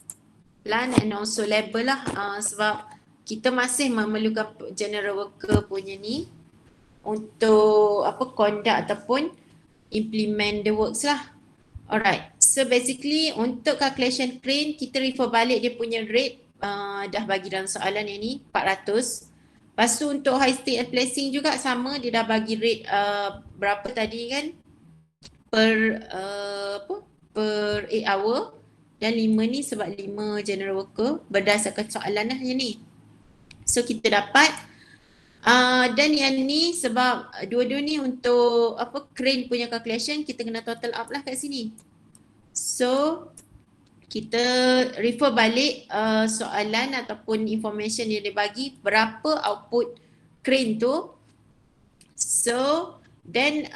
S1: plan and also labor lah, sebab kita masih memerlukan general worker punya ni untuk conduct ataupun implement the works lah. Alright, so basically untuk calculation crane kita refer balik dia punya rate, dah bagi dalam soalan yang ni 400. Lepas tu untuk hoisting and placing juga sama, dia dah bagi rate berapa tadi kan, per 8 hour, dan 5 ni sebab 5 general worker berdasarkan soalan lah yang ni. So kita dapat dan yang ni sebab dua-dua ni untuk crane punya calculation, kita kena total up lah kat sini. So kita refer balik soalan ataupun information yang dia bagi, berapa output crane tu. So then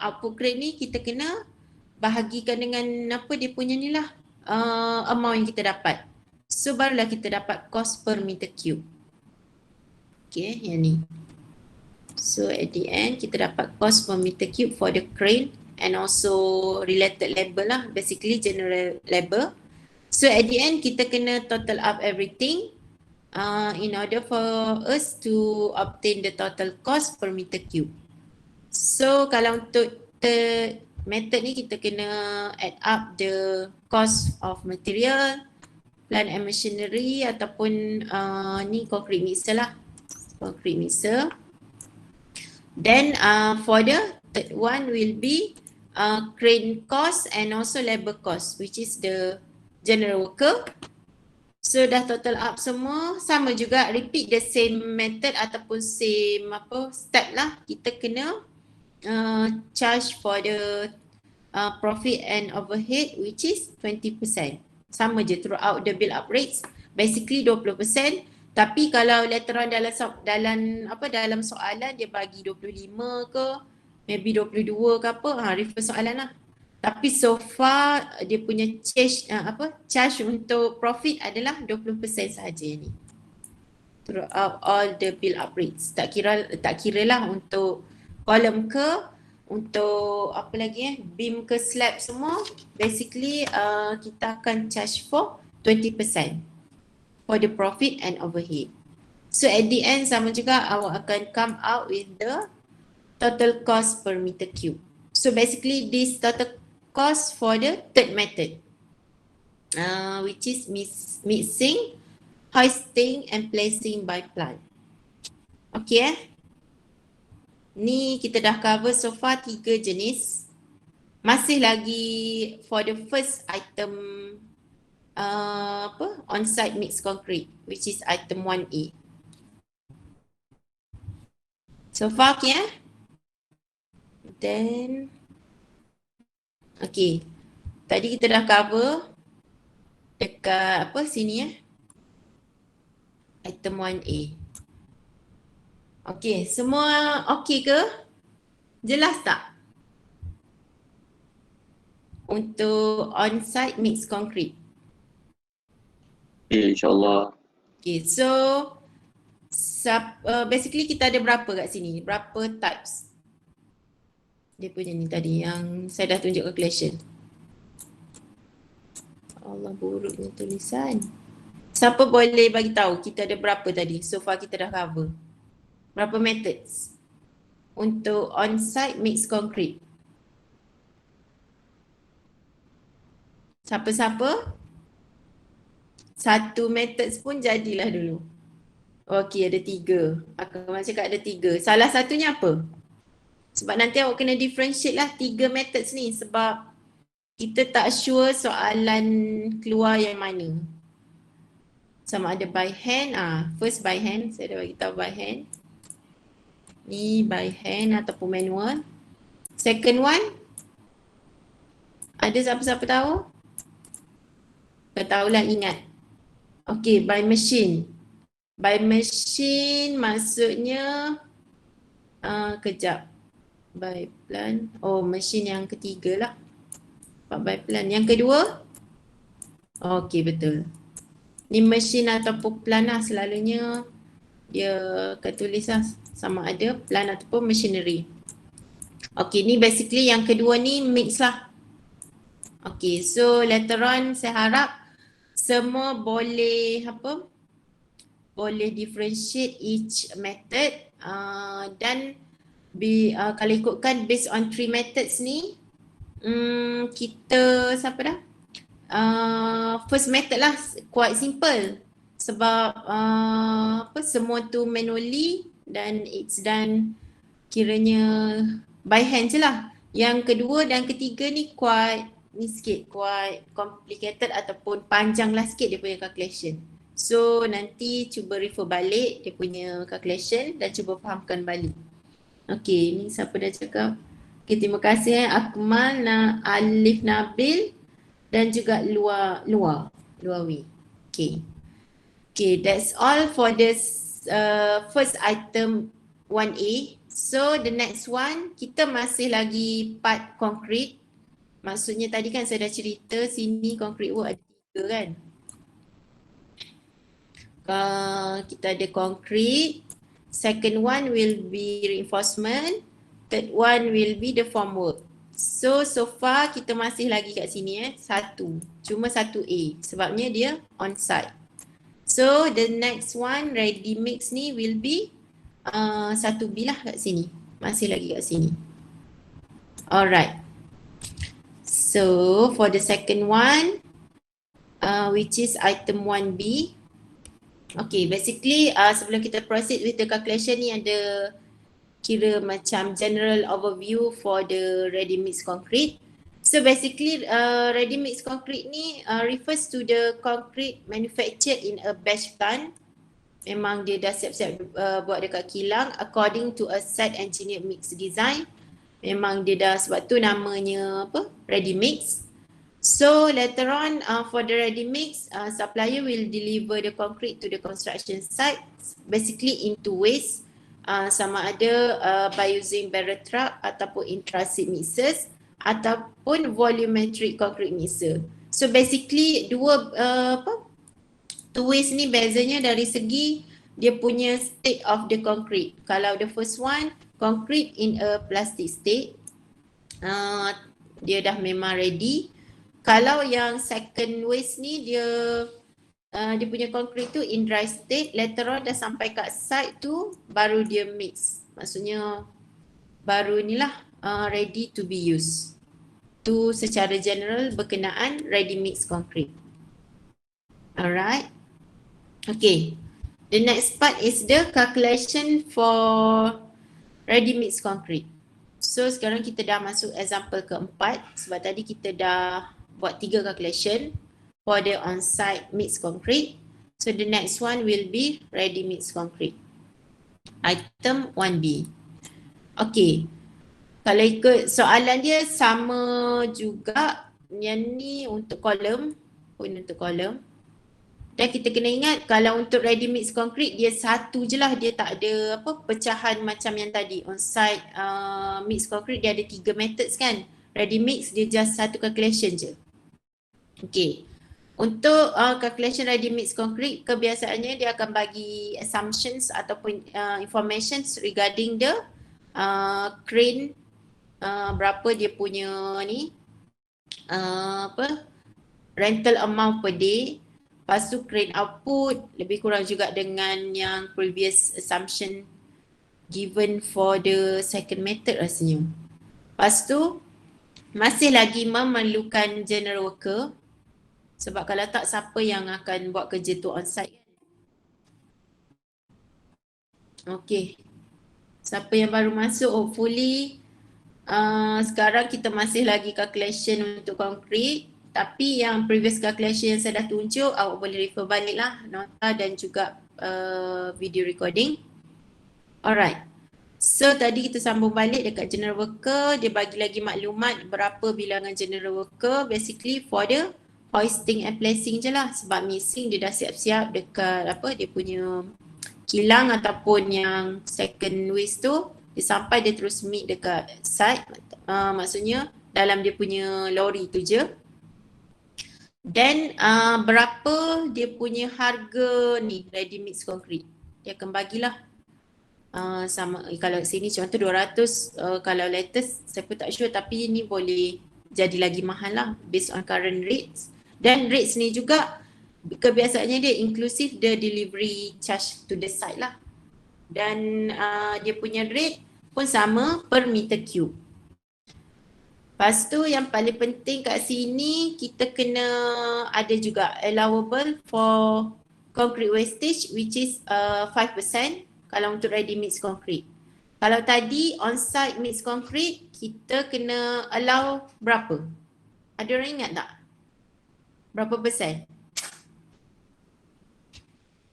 S1: output crane ni kita kena bahagikan dengan dia punya ni lah, amount yang kita dapat. So barulah kita dapat cost per meter cube. Okay, yang ni. So at the end kita dapat cost per meter cube for the crane and also related labor lah, basically general labor. So at the end kita kena total up everything in order for us to obtain the total cost per meter cube. So kalau untuk method ni kita kena add up the cost of material, plant and machinery ataupun ni concrete mixer lah, concrete mixer. Then for the third one will be crane cost and also labor cost, which is the general worker. So dah total up semua, sama juga repeat the same method ataupun same step lah. Kita kena charge for the profit and overhead, which is 20%. Sama je throughout the build up rates, basically 20%. Tapi kalau later on dalam soalan dia bagi 25 ke, maybe 22 ke refer soalan lah. Tapi so far dia punya charge untuk profit adalah 20% sahaja ni. Throughout all the build up rates. Tak kira lah untuk kolom ke untuk apa lagi beam ke slab semua, basically kita akan charge for 20% for the profit and overhead. So at the end sama juga, awak akan come out with the total cost per meter cube. So basically this total cost for the third method, which is mixing, hoisting and placing by plant. Okay Ni kita dah cover so far 3 jenis. Masih lagi for the first item on-site mixed concrete, which is item 1A. So far okay Then okay, tadi kita dah cover dekat sini item 1A. Okay, semua okay ke? Jelas tak? Untuk on-site mixed concrete.
S5: Ya, insyaAllah.
S1: Okay, so basically kita ada berapa kat sini? Berapa types? Dia punya ni tadi yang saya dah tunjuk calculation. Allah, buruknya tulisan. Siapa boleh bagi tahu kita ada berapa tadi? So far kita dah cover. Berapa methods untuk on-site mixed concrete? Siapa-siapa? Satu methods pun jadilah dulu. Okey, ada 3. Akmal cakap ada 3. Salah satunya apa? Sebab nanti awak kena differentiate lah 3 methods ni, sebab kita tak sure soalan keluar yang mana. Sama ada by hand, first by hand, saya dah bagi tahu by hand. Ni by hand ataupun manual. Second one, ada siapa-siapa tahu? Tak tahulah, ingat. Okay, by machine. By machine maksudnya, kejap. By plan, machine yang ketiga lah. By plan. Yang kedua? Okay, betul. Ni machine ataupun plan lah, selalunya dia akan tulis lah sama ada plan ataupun machinery. Okay, ni basically yang kedua ni mix lah. Okay, so later on saya harap semua boleh boleh differentiate each method, dan kalau ikutkan based on 3 methods ni, kita first method lah, quite simple. Sebab semua tu manually dan it's done kiranya by hand je lah. Yang kedua dan ketiga ni quite complicated ataupun panjang lah sikit dia punya calculation. So nanti cuba refer balik dia punya calculation dan cuba fahamkan balik. Okay, ni siapa dah cakap? Okay, terima kasih Akmal, Alif Nabil dan juga Luawi. Okay, that's all for this first item 1A. So the next one, kita masih lagi part concrete. Maksudnya tadi kan saya dah cerita sini concrete work ada 3 kan. Kita ada concrete. Second one will be reinforcement. Third one will be the formwork. So far kita masih lagi kat sini cuma 1A sebabnya dia on site. So the next one ready mix ni will be 1B lah kat sini. Masih lagi kat sini. Alright. So for the second one, which is item 1B. Okay, basically sebelum kita proceed with the calculation ni ada kira macam general overview for the ready mix concrete. So basically ready mix concrete ni refers to the concrete manufactured in a batch plant. Memang dia dah siap-siap buat dekat kilang according to a site engineered mix design. Memang dia dah, sebab tu namanya ready mix. So later on for the ready mix, supplier will deliver the concrete to the construction site basically in 2 ways. Sama ada by using barrel truck ataupun intra-seat mixers ataupun volumetric concrete mixer. So basically two ways ni bezanya dari segi dia punya state of the concrete. Kalau the first one, concrete in a plastic state. dia dah memang ready. Kalau yang second waste ni dia punya concrete tu in dry state, later on dah sampai kat site tu baru dia mix. Maksudnya baru inilah ready to be used. Tu secara general berkenaan ready mix concrete. Alright. Okay. The next part is the calculation for ready mix concrete. So sekarang kita dah masuk example keempat sebab tadi kita dah buat 3 calculation for the on-site mix concrete. So the next one will be ready mix concrete. Item 1B. Okay. Kalau ikut soalan dia sama juga, yang ni untuk kolom, Dan kita kena ingat kalau untuk ready mix concrete dia satu je lah, dia tak ada apa pecahan macam yang tadi. On-site mix concrete dia ada 3 methods kan. Ready mix dia just satu calculation je. Okay. Untuk calculation ready mix concrete, kebiasaannya dia akan bagi assumptions ataupun informations regarding the crane, berapa dia punya ni, rental amount per day. Lepas tu crane output lebih kurang juga dengan yang previous assumption given for the second method rasanya. Lepas tu masih lagi memerlukan general worker sebab kalau tak siapa yang akan buat kerja tu on site. Okay. Siapa yang baru masuk hopefully sekarang kita masih lagi calculation untuk concrete. Tapi yang previous calculation yang saya dah tunjuk, awak boleh refer balik lah nota dan juga video recording. Alright. So tadi kita sambung balik dekat general worker, dia bagi lagi maklumat berapa bilangan general worker basically for the hoisting and placing je lah. Sebab missing dia dah siap-siap dekat dia punya kilang ataupun yang second waste tu. Dia sampai dia terus meet dekat site, maksudnya dalam dia punya lori tu je. Dan berapa dia punya harga ni ready mix concrete. Dia akan bagilah sama kalau sini contoh 200, kalau latest saya pun tak sure tapi ni boleh jadi lagi mahal lah based on current rates. Dan rates ni juga kebiasaannya dia inclusive the delivery charge to the site lah. Dan dia punya rate pun sama per meter cube. Lepas tu yang paling penting kat sini kita kena ada juga allowable for concrete wastage which is 5% kalau untuk ready mix concrete. Kalau tadi on-site mix concrete kita kena allow berapa? Ada orang ingat tak? Berapa persen?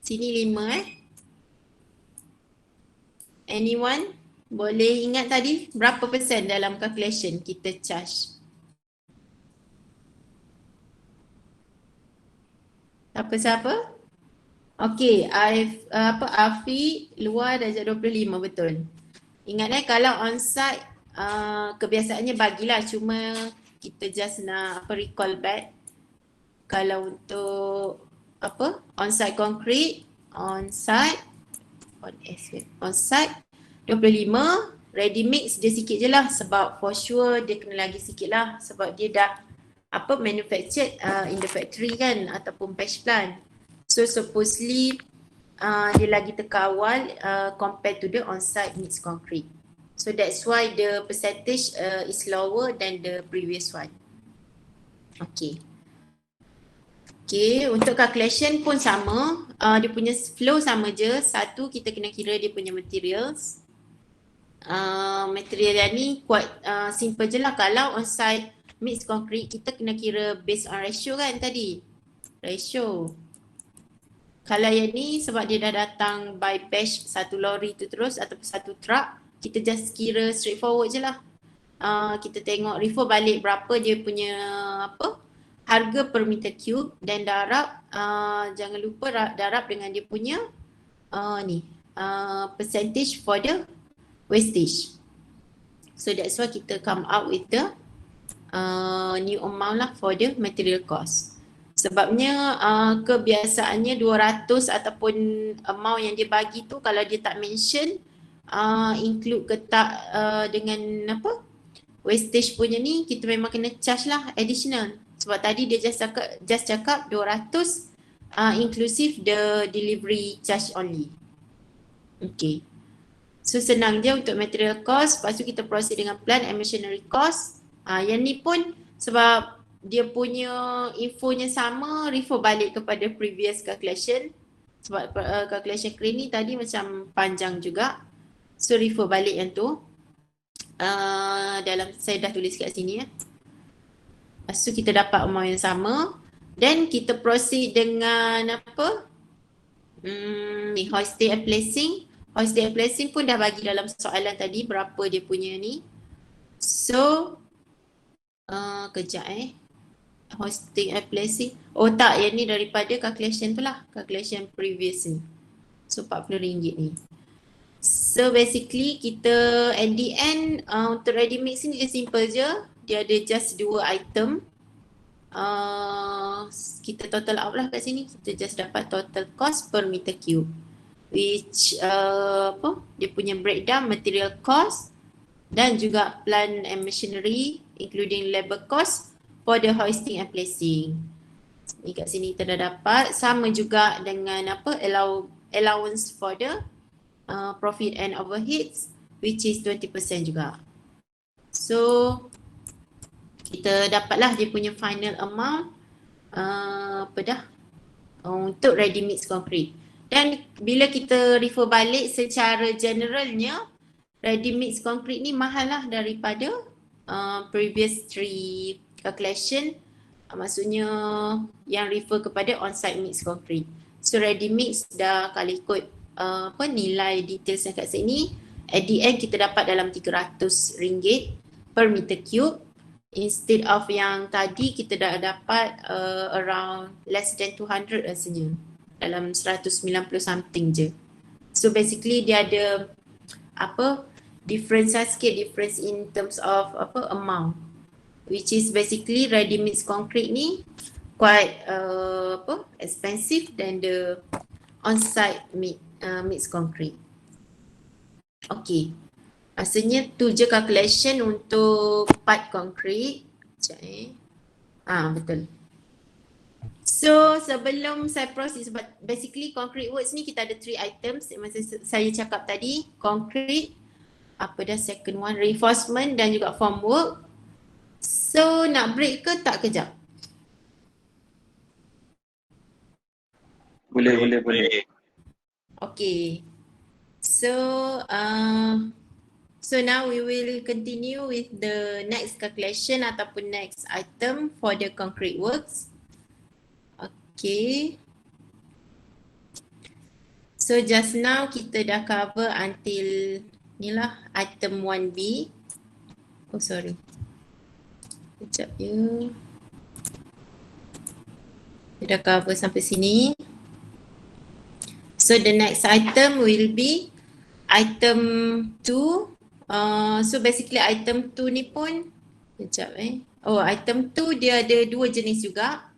S1: Sini 5 Anyone? Boleh ingat tadi berapa persen dalam calculation kita charge? Siapa? Okey, Afi luar darjah 25 betul. Ingat kalau on-site kebiasaannya bagilah, cuma kita just nak recall back. Kalau untuk on-site concrete, on-site 25, ready mix dia sikit je lah sebab for sure dia kena lagi sikit lah sebab dia dah manufactured in the factory kan ataupun batch plant. So supposedly dia lagi terkawal compared to the on-site mix concrete. So that's why the percentage is lower than the previous one. Okay. Okay, untuk calculation pun sama. Dia punya flow sama je. Satu, kita kena kira dia punya materials. Material yang ni quite simple je lah. Kalau on-site mix concrete, kita kena kira based on ratio kan tadi. Ratio. Kalau yang ni sebab dia dah datang by batch satu lori tu terus ataupun satu truck, kita just kira straightforward je lah. Kita tengok refer balik berapa dia punya harga per meter cube dan darab, jangan lupa darab dengan dia punya percentage for the wastage. So that's why kita come out with the new amount lah for the material cost. Sebabnya kebiasaannya 200 ataupun amount yang dia bagi tu kalau dia tak mention include ke tak dengan wastage punya ni kita memang kena charge lah additional. Sebab tadi dia just cakap 200 inclusive the delivery charge only. Okay. So senang je untuk material cost. Lepas tu kita proceed dengan plant and machinery cost. Yang ni pun sebab dia punya infonya sama, refer balik kepada previous calculation. Sebab calculation crane ni tadi macam panjang juga. So refer balik yang tu. Dalam saya dah tulis kat sini ya. Lepas tu kita dapat amount yang sama. Then kita proceed dengan apa? Ni hoisting and placing. Hoisting and placing pun dah bagi dalam soalan tadi berapa dia punya ni. So kejap hosting and placing. Oh tak, yang ni daripada calculation tu lah. Calculation previous ni. So RM40 ni. So basically kita at the end untuk ready mix ni dia simple je. Dia ada just 2 item. Kita total out lah kat sini. Kita just dapat total cost per meter cube. Which dia punya breakdown material cost dan juga plant and machinery including labor cost for the hoisting and placing. Ni kat sini kita dah dapat. Sama juga dengan allowance for the profit and overheads which is 20% juga. So kita dapatlah dia punya final amount untuk ready mix concrete. Dan bila kita refer balik secara generalnya, ready mix concrete ni mahal lah daripada previous 3 calculation. Maksudnya yang refer kepada on-site mix concrete. So ready mix dah kalau ikut nilai details yang kat sini, at the end kita dapat dalam RM300 per meter cube. Instead of yang tadi kita dah dapat around less than 200 rasanya. Dalam 190 something je. So basically dia ada difference in terms of amount, which is basically ready mix concrete ni quite expensive than the on-site mix concrete. Okay, maksudnya tu je calculation untuk part concrete. Betul. So sebelum saya proceed, sebab basically concrete works ni kita ada 3 items masa saya cakap tadi. Concrete, second one, reinforcement dan juga formwork. So nak break ke tak kejap?
S5: Boleh.
S1: Okay. So now we will continue with the next calculation ataupun next item for the concrete works. Okay. So just now kita dah cover until ni lah item 1B. Oh sorry. Sekejap ya. Kita dah cover sampai sini. So the next item will be item 2. So basically item 2 ni pun item 2 dia ada 2 jenis juga.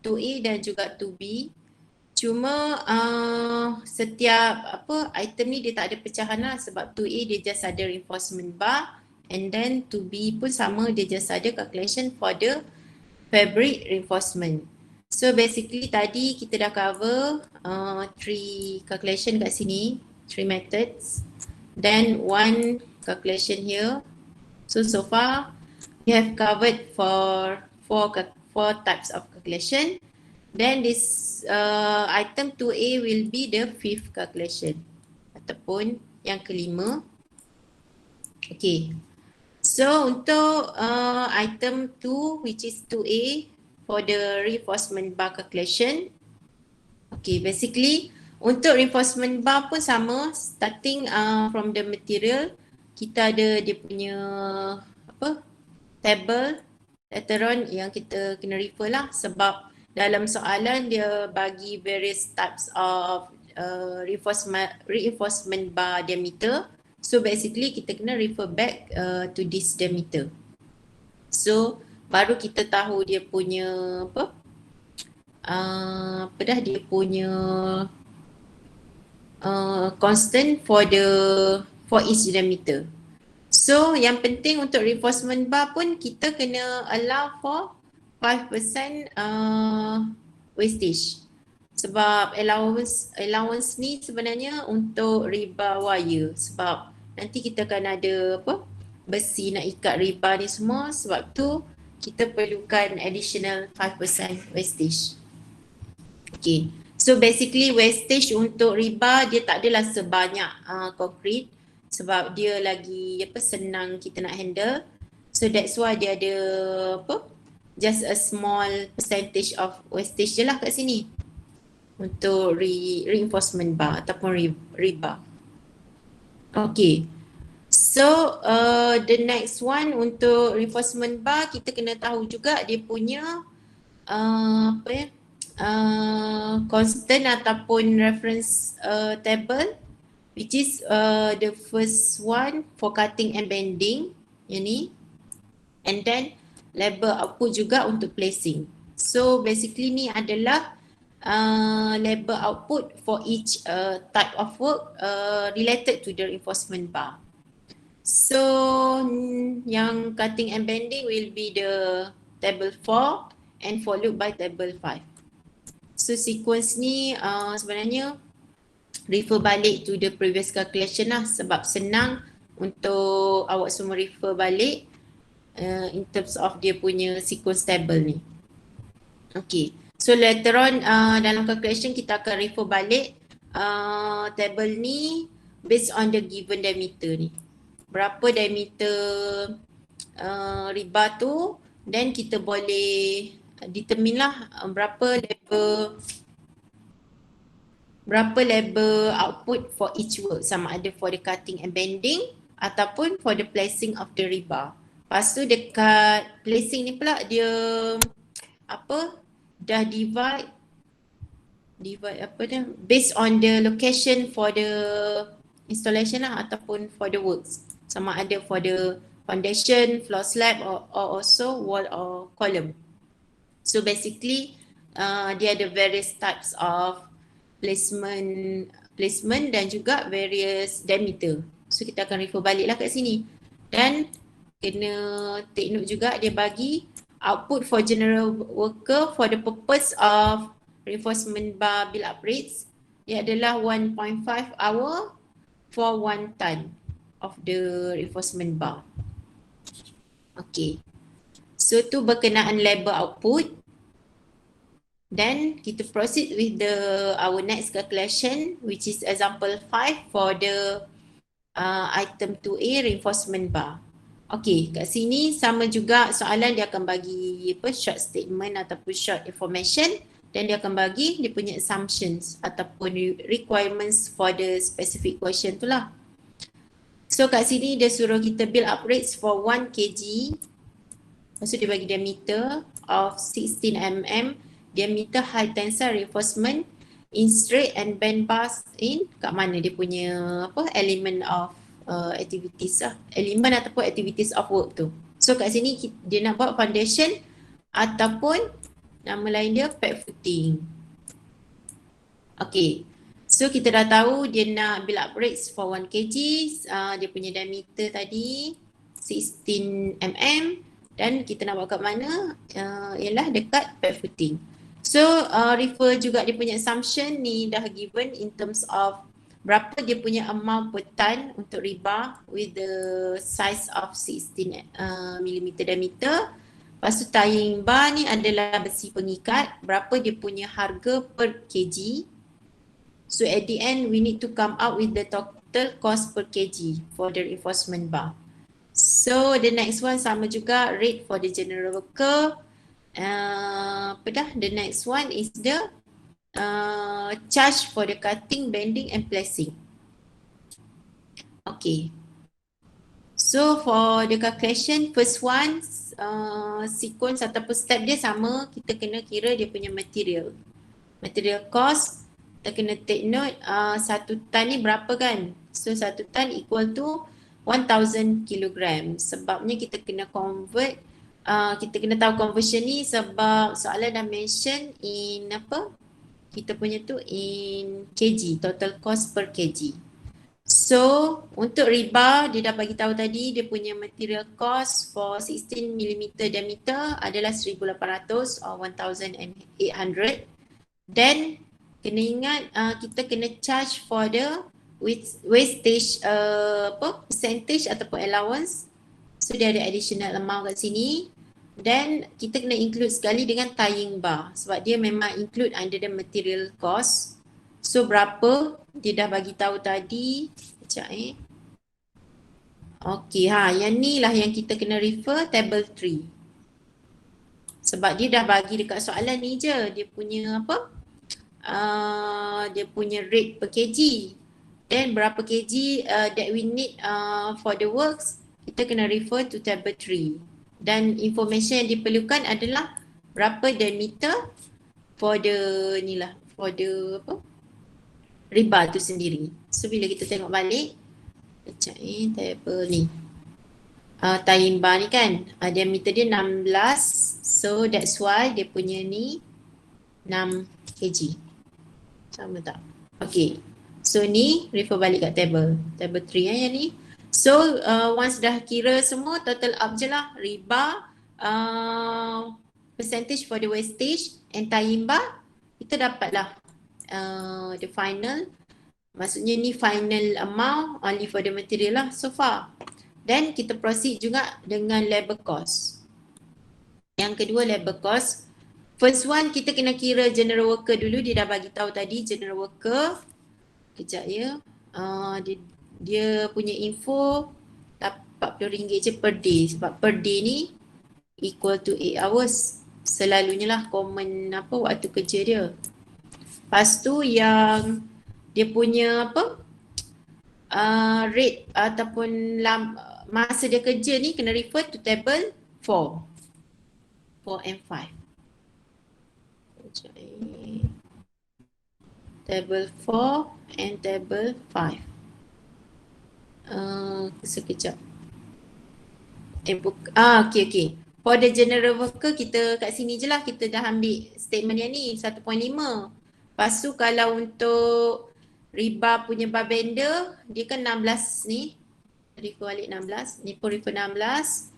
S1: 2A dan juga 2B. Cuma setiap item ni dia tak ada pecahan lah, sebab 2A dia just ada reinforcement bar and then 2B pun sama, dia just ada calculation for the fabric reinforcement. So basically tadi kita dah cover 3 calculation kat sini, 3 methods, then 1 calculation here. So far we have covered for 4 types of calculation. Then this item 2A will be the 5th calculation ataupun yang kelima. Okay. So untuk item 2 which is 2A for the reinforcement bar calculation. Okay, basically untuk reinforcement bar pun sama, starting from the material, kita ada dia punya table later on yang kita kena refer lah, sebab dalam soalan dia bagi various types of reinforcement bar diameter. So basically kita kena refer back to this diameter. So baru kita tahu dia punya dia punya constant for each diameter. So yang penting untuk reinforcement bar pun kita kena allow for 5% wastage. Sebab allowance ni sebenarnya untuk rebar wire. Sebab nanti kita akan ada besi nak ikat rebar ni semua, sebab tu kita perlukan additional 5% wastage. Okay. So basically wastage untuk rebar dia tak adalah sebanyak concrete, sebab dia lagi senang kita nak handle. So that's why dia ada just a small percentage of wastage je lah kat sini untuk reinforcement bar ataupun rebar. Okay. So the next one untuk reinforcement bar, kita kena tahu juga dia punya constant ataupun reference table, which is the first one for cutting and bending, yang ni, and then labor output juga untuk placing. So basically ni adalah labor output for each type of work related to the reinforcement bar. So yang cutting and bending will be the table 4 and followed by table 5. So sequence ni sebenarnya refer balik to the previous calculation lah, sebab senang untuk awak semua refer balik in terms of dia punya sequence table ni. Okay, so later on dalam calculation kita akan refer balik table ni based on the given diameter ni. Berapa diameter rebar tu, then kita boleh determine lah berapa labor output for each work, sama ada for the cutting and bending ataupun for the placing of the rebar. Lepas tu dekat placing ni pula dia dah divide based on the location for the installation lah ataupun for the works, sama ada for the foundation, floor slab or also wall or column. So basically dia ada various types of placement dan juga various diameter. So kita akan refer balik lah kat sini. Dan kena take note juga dia bagi output for general worker for the purpose of reinforcement bar build up rates. Dia adalah 1.5 hour for 1 ton of the reinforcement bar. Okay. So tu berkenaan labor output. Then kita proceed with our next calculation, which is example 5 for the item 2A reinforcement bar. Okay, kat sini sama juga soalan, dia akan bagi short statement ataupun short information, dan dia akan bagi dia punya assumptions ataupun requirements for the specific question tu lah. So kat sini dia suruh kita build up rates for 1 kg. Lepas tu dia bagi diameter of 16 mm, diameter high tensile reinforcement in straight and bend bars in, kat mana dia punya element of activities lah, elemen ataupun activities of work tu. So kat sini dia nak buat foundation ataupun nama lain dia pad footing. Okay, so kita dah tahu dia nak build up rates for 1 kg, dia punya diameter tadi 16 mm, dan kita nak buat kat mana, ialah dekat pad footing. So refer juga dia punya assumption ni dah given in terms of berapa dia punya amount per ton untuk rebar with the size of 16 mm diameter. Lepas tu tying bar ni adalah besi pengikat, berapa dia punya harga per kg. So at the end we need to come out with the total cost per kg for the reinforcement bar. So the next one sama juga, rate for the general worker. The next one is the charge for the cutting, bending and placing. Okay. So for the calculation, first one sequence ataupun step dia sama, kita kena kira dia punya material. Material cost, kita kena take note 1 ton ni berapa kan. So 1 ton equal to 1000 kg. Sebabnya kita kena convert, kita kena tahu conversion ni sebab soalan dah mention in kita punya tu in kg, total cost per kg. So untuk riba dia dah bagi tahu tadi dia punya material cost for 16mm diameter adalah 1,800 or 1,800. Then kena ingat kita kena charge for the wastage percentage ataupun allowance. So dia ada additional amount kat sini. Then kita kena include sekali dengan tying bar sebab dia memang include under the material cost. So berapa dia dah bagi tahu tadi. Sekejap Okey, yang ni lah yang kita kena refer table 3. Sebab dia dah bagi dekat soalan ni je dia punya apa? Dia punya rate per kg. Then berapa kg that we need for the works, kita kena refer to table 3. Dan information yang diperlukan adalah berapa diameter for the ni lah, for the apa? Riba tu sendiri. So bila kita tengok balik, sekejap table ni. Tying bar ni kan, diameter dia 16. So that's why dia punya ni 6 kg. Sama tak? Okay. So ni refer balik kat table. Table 3 yang ni. So once dah kira semua, total up je lah. Riba, percentage for the wastage and tying bar. Kita dapatlah the final. Maksudnya ni final amount only for the material lah so far. Then kita proceed juga dengan labor cost. Yang kedua labor cost. First one kita kena kira general worker dulu. Dia dah bagi tahu tadi general worker. Kejap ya. Dia punya info RM40 je per day. Sebab per day ni equal to 8 hours. Selalunya lah common waktu kerja dia. Lepas tu yang dia punya rate ataupun masa dia kerja ni kena refer to table 4 and 5. Table 4 and table 5. Sekejap. Okay. For the general worker kita kat sini je lah, kita dah ambil statement yang ni 1.5. Lepas tu kalau untuk riba punya bar bender, dia kan 16 ni. Refer balik 16. Ni pun refer 16.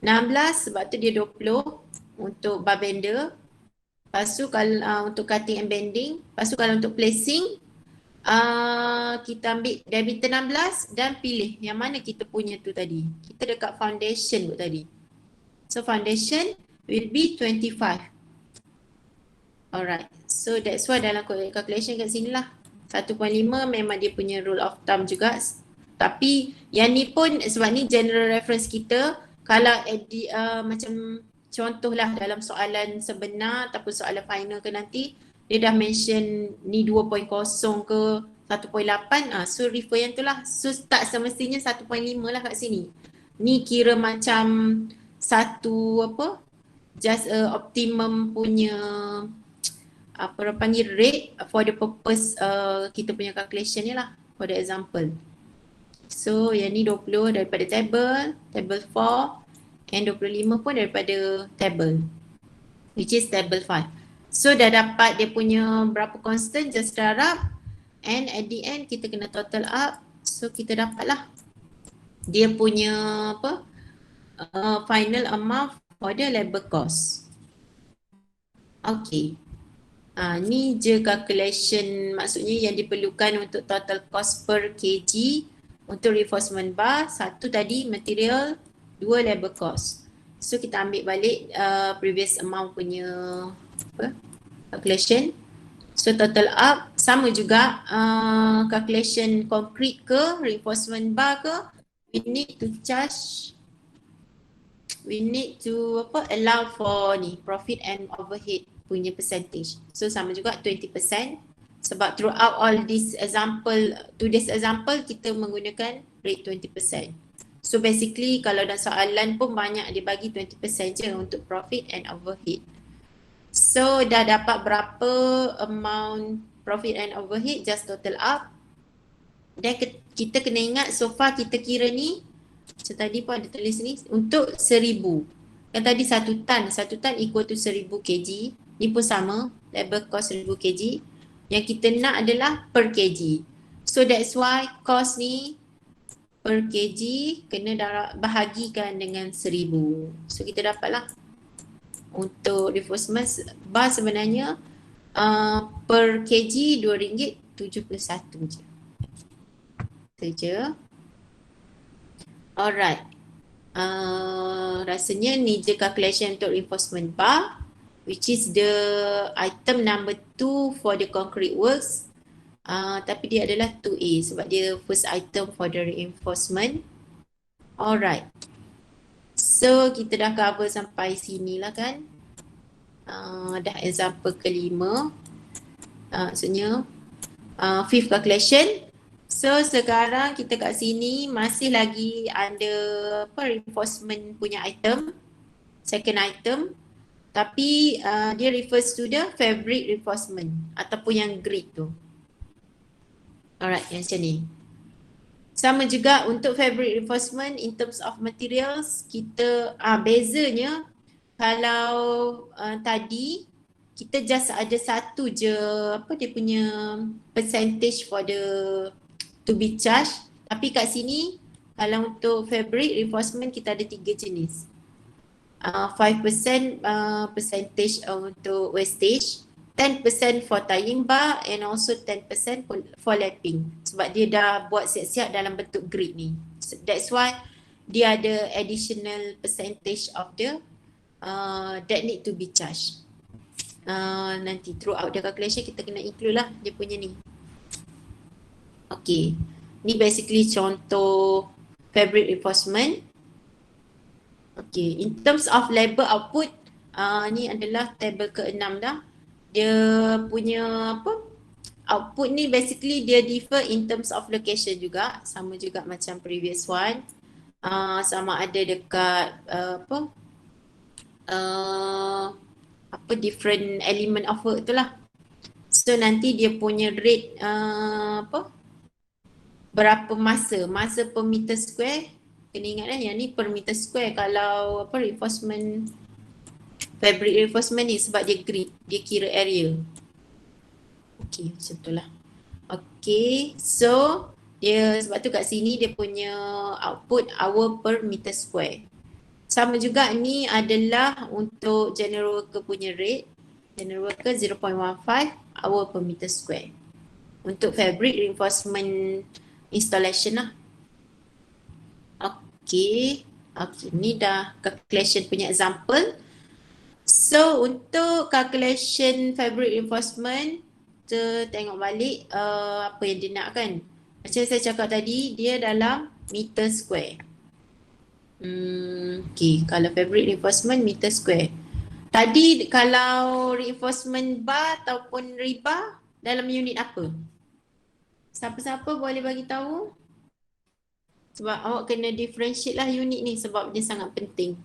S1: 16 sebab tu dia 20 untuk bar bender. Lepas tu kalau untuk cutting and bending. Lepas tu kalau untuk placing, kita ambil diameter 16 dan pilih yang mana kita punya tu tadi. Kita dekat foundation tu tadi. So foundation will be 25. Alright. So that's why dalam calculation kat sini lah. 1.5 memang dia punya rule of thumb juga. Tapi yang ni pun sebab ni general reference kita. Kalau macam contohlah dalam soalan sebenar ataupun soalan final ke nanti, dia dah mention ni 2.0 ke 1.8. So refer yang tu lah. So tak semestinya 1.5 lah kat sini. Ni kira macam just optimum punya rate for the purpose kita punya calculation ni lah, for the example. So yang ni 20 daripada table 4 and 25 pun daripada table, which is table 5. So dah dapat dia punya berapa constant, just darab, and at the end kita kena total up. So kita dapatlah dia punya final amount for the labor cost. Okay. Ni je calculation, maksudnya yang diperlukan untuk total cost per kg untuk reinforcement bar. Satu tadi material, 2 labor cost. So kita ambil balik previous amount punya calculation. So total up sama juga, calculation concrete ke reinforcement bar ke, we need to allow for ni profit and overhead punya percentage. So sama juga 20%. Sebab throughout all this example, today's example kita menggunakan rate 20%. So basically kalau dalam soalan pun banyak dia bagi 20% je untuk profit and overhead. So dah dapat berapa amount profit and overhead, just total up. Dan kita kena ingat so far kita kira ni, macam tadi pun ada tulis ni, untuk 1000. Kan tadi 1 tan equal to 1000 kg. Ni pun sama, labor cost 1000 kg. Yang kita nak adalah per kg. So that's why cost ni per kg kena bahagikan dengan 1000. So kita dapatlah untuk reinforcement bar sebenarnya per kg RM2.71 je. Itu je. Alright. Rasanya ni je calculation untuk reinforcement bar, which is the item number 2 for the concrete works. Tapi dia adalah 2A sebab dia first item for the reinforcement. Alright. So kita dah cover sampai sini lah kan. Dah example kelima. Maksudnya fifth calculation. So sekarang kita kat sini masih lagi under reinforcement punya item, second item. Tapi dia refers to the fabric reinforcement ataupun yang grid tu. Alright, yang macam ni. Sama juga untuk fabric reinforcement in terms of materials, kita bezanya kalau tadi kita just ada satu je dia punya percentage for the to be charged, tapi kat sini kalau untuk fabric reinforcement kita ada 3 jenis. 5% percentage untuk wastage, 10% for tying bar and also 10% for lapping. Sebab dia dah buat siap-siap dalam bentuk grid ni. So that's why dia ada additional percentage of the that need to be charged. Nanti throughout the calculation kita kena include lah dia punya ni. Okay, ni basically contoh fabric reinforcement. Okay, in terms of labor output, ni adalah table ke-6 dah. Dia punya output ni basically dia differ in terms of location juga, sama juga macam previous one. Sama ada dekat different element of work tu lah. So nanti dia punya rate berapa masa per meter square. Kena ingat yang ni per meter square kalau reinforcement, fabric reinforcement ni sebab dia grid, dia kira area. Okay, macam tu lah. Okay, so dia sebab tu kat sini dia punya output hour per meter square. Sama juga ni adalah untuk general worker punya rate. General worker 0.15 hour per meter square. Untuk fabric reinforcement installation lah. Okay, ni dah calculation punya example. So untuk calculation fabric reinforcement, kita tengok balik apa yang dia nak kan. Macam saya cakap tadi, dia dalam meter square. Okay, kalau fabric reinforcement meter square. Tadi kalau reinforcement bar ataupun rebar dalam unit apa? Siapa-siapa boleh bagi tahu? Sebab awak kena differentiate lah unit ni sebab dia sangat penting.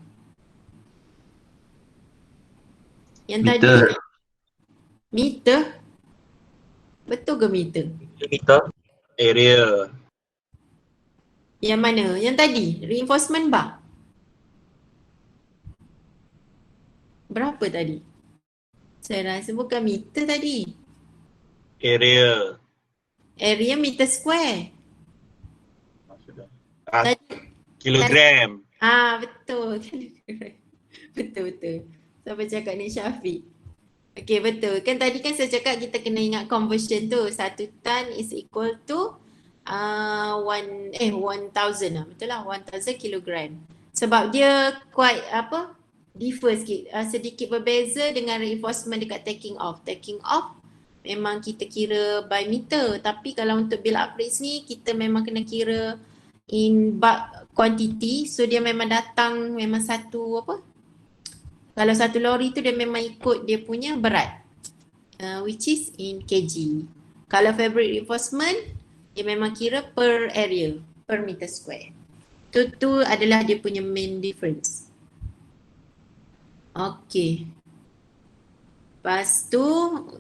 S1: Yang
S2: Meter.
S1: tadi meter? Betul ke meter?
S4: Meter, area.
S1: Yang mana? Yang tadi, reinforcement bar. Berapa tadi? Saya rasa bukan meter tadi.
S4: Area.
S1: Area meter square.
S4: Kilogram.
S1: Betul. Betul. Siapa cakap ni Syafiq? Okay, betul. Kan tadi kan saya cakap kita kena ingat conversion tu. 1 ton is equal to 1000 lah. Betul lah, 1000 kilogram. Sebab dia quite differ sikit. Sedikit berbeza dengan reinforcement dekat taking off. Taking off memang kita kira by meter. Tapi kalau untuk build up rates ni, kita memang kena kira in bulk quantity. So dia memang datang memang satu kalau satu lori tu dia memang ikut dia punya berat, which is in kg. Kalau fabric reinforcement, dia memang kira per area, per meter square. Tu adalah dia punya main difference. Okay. Lepas tu,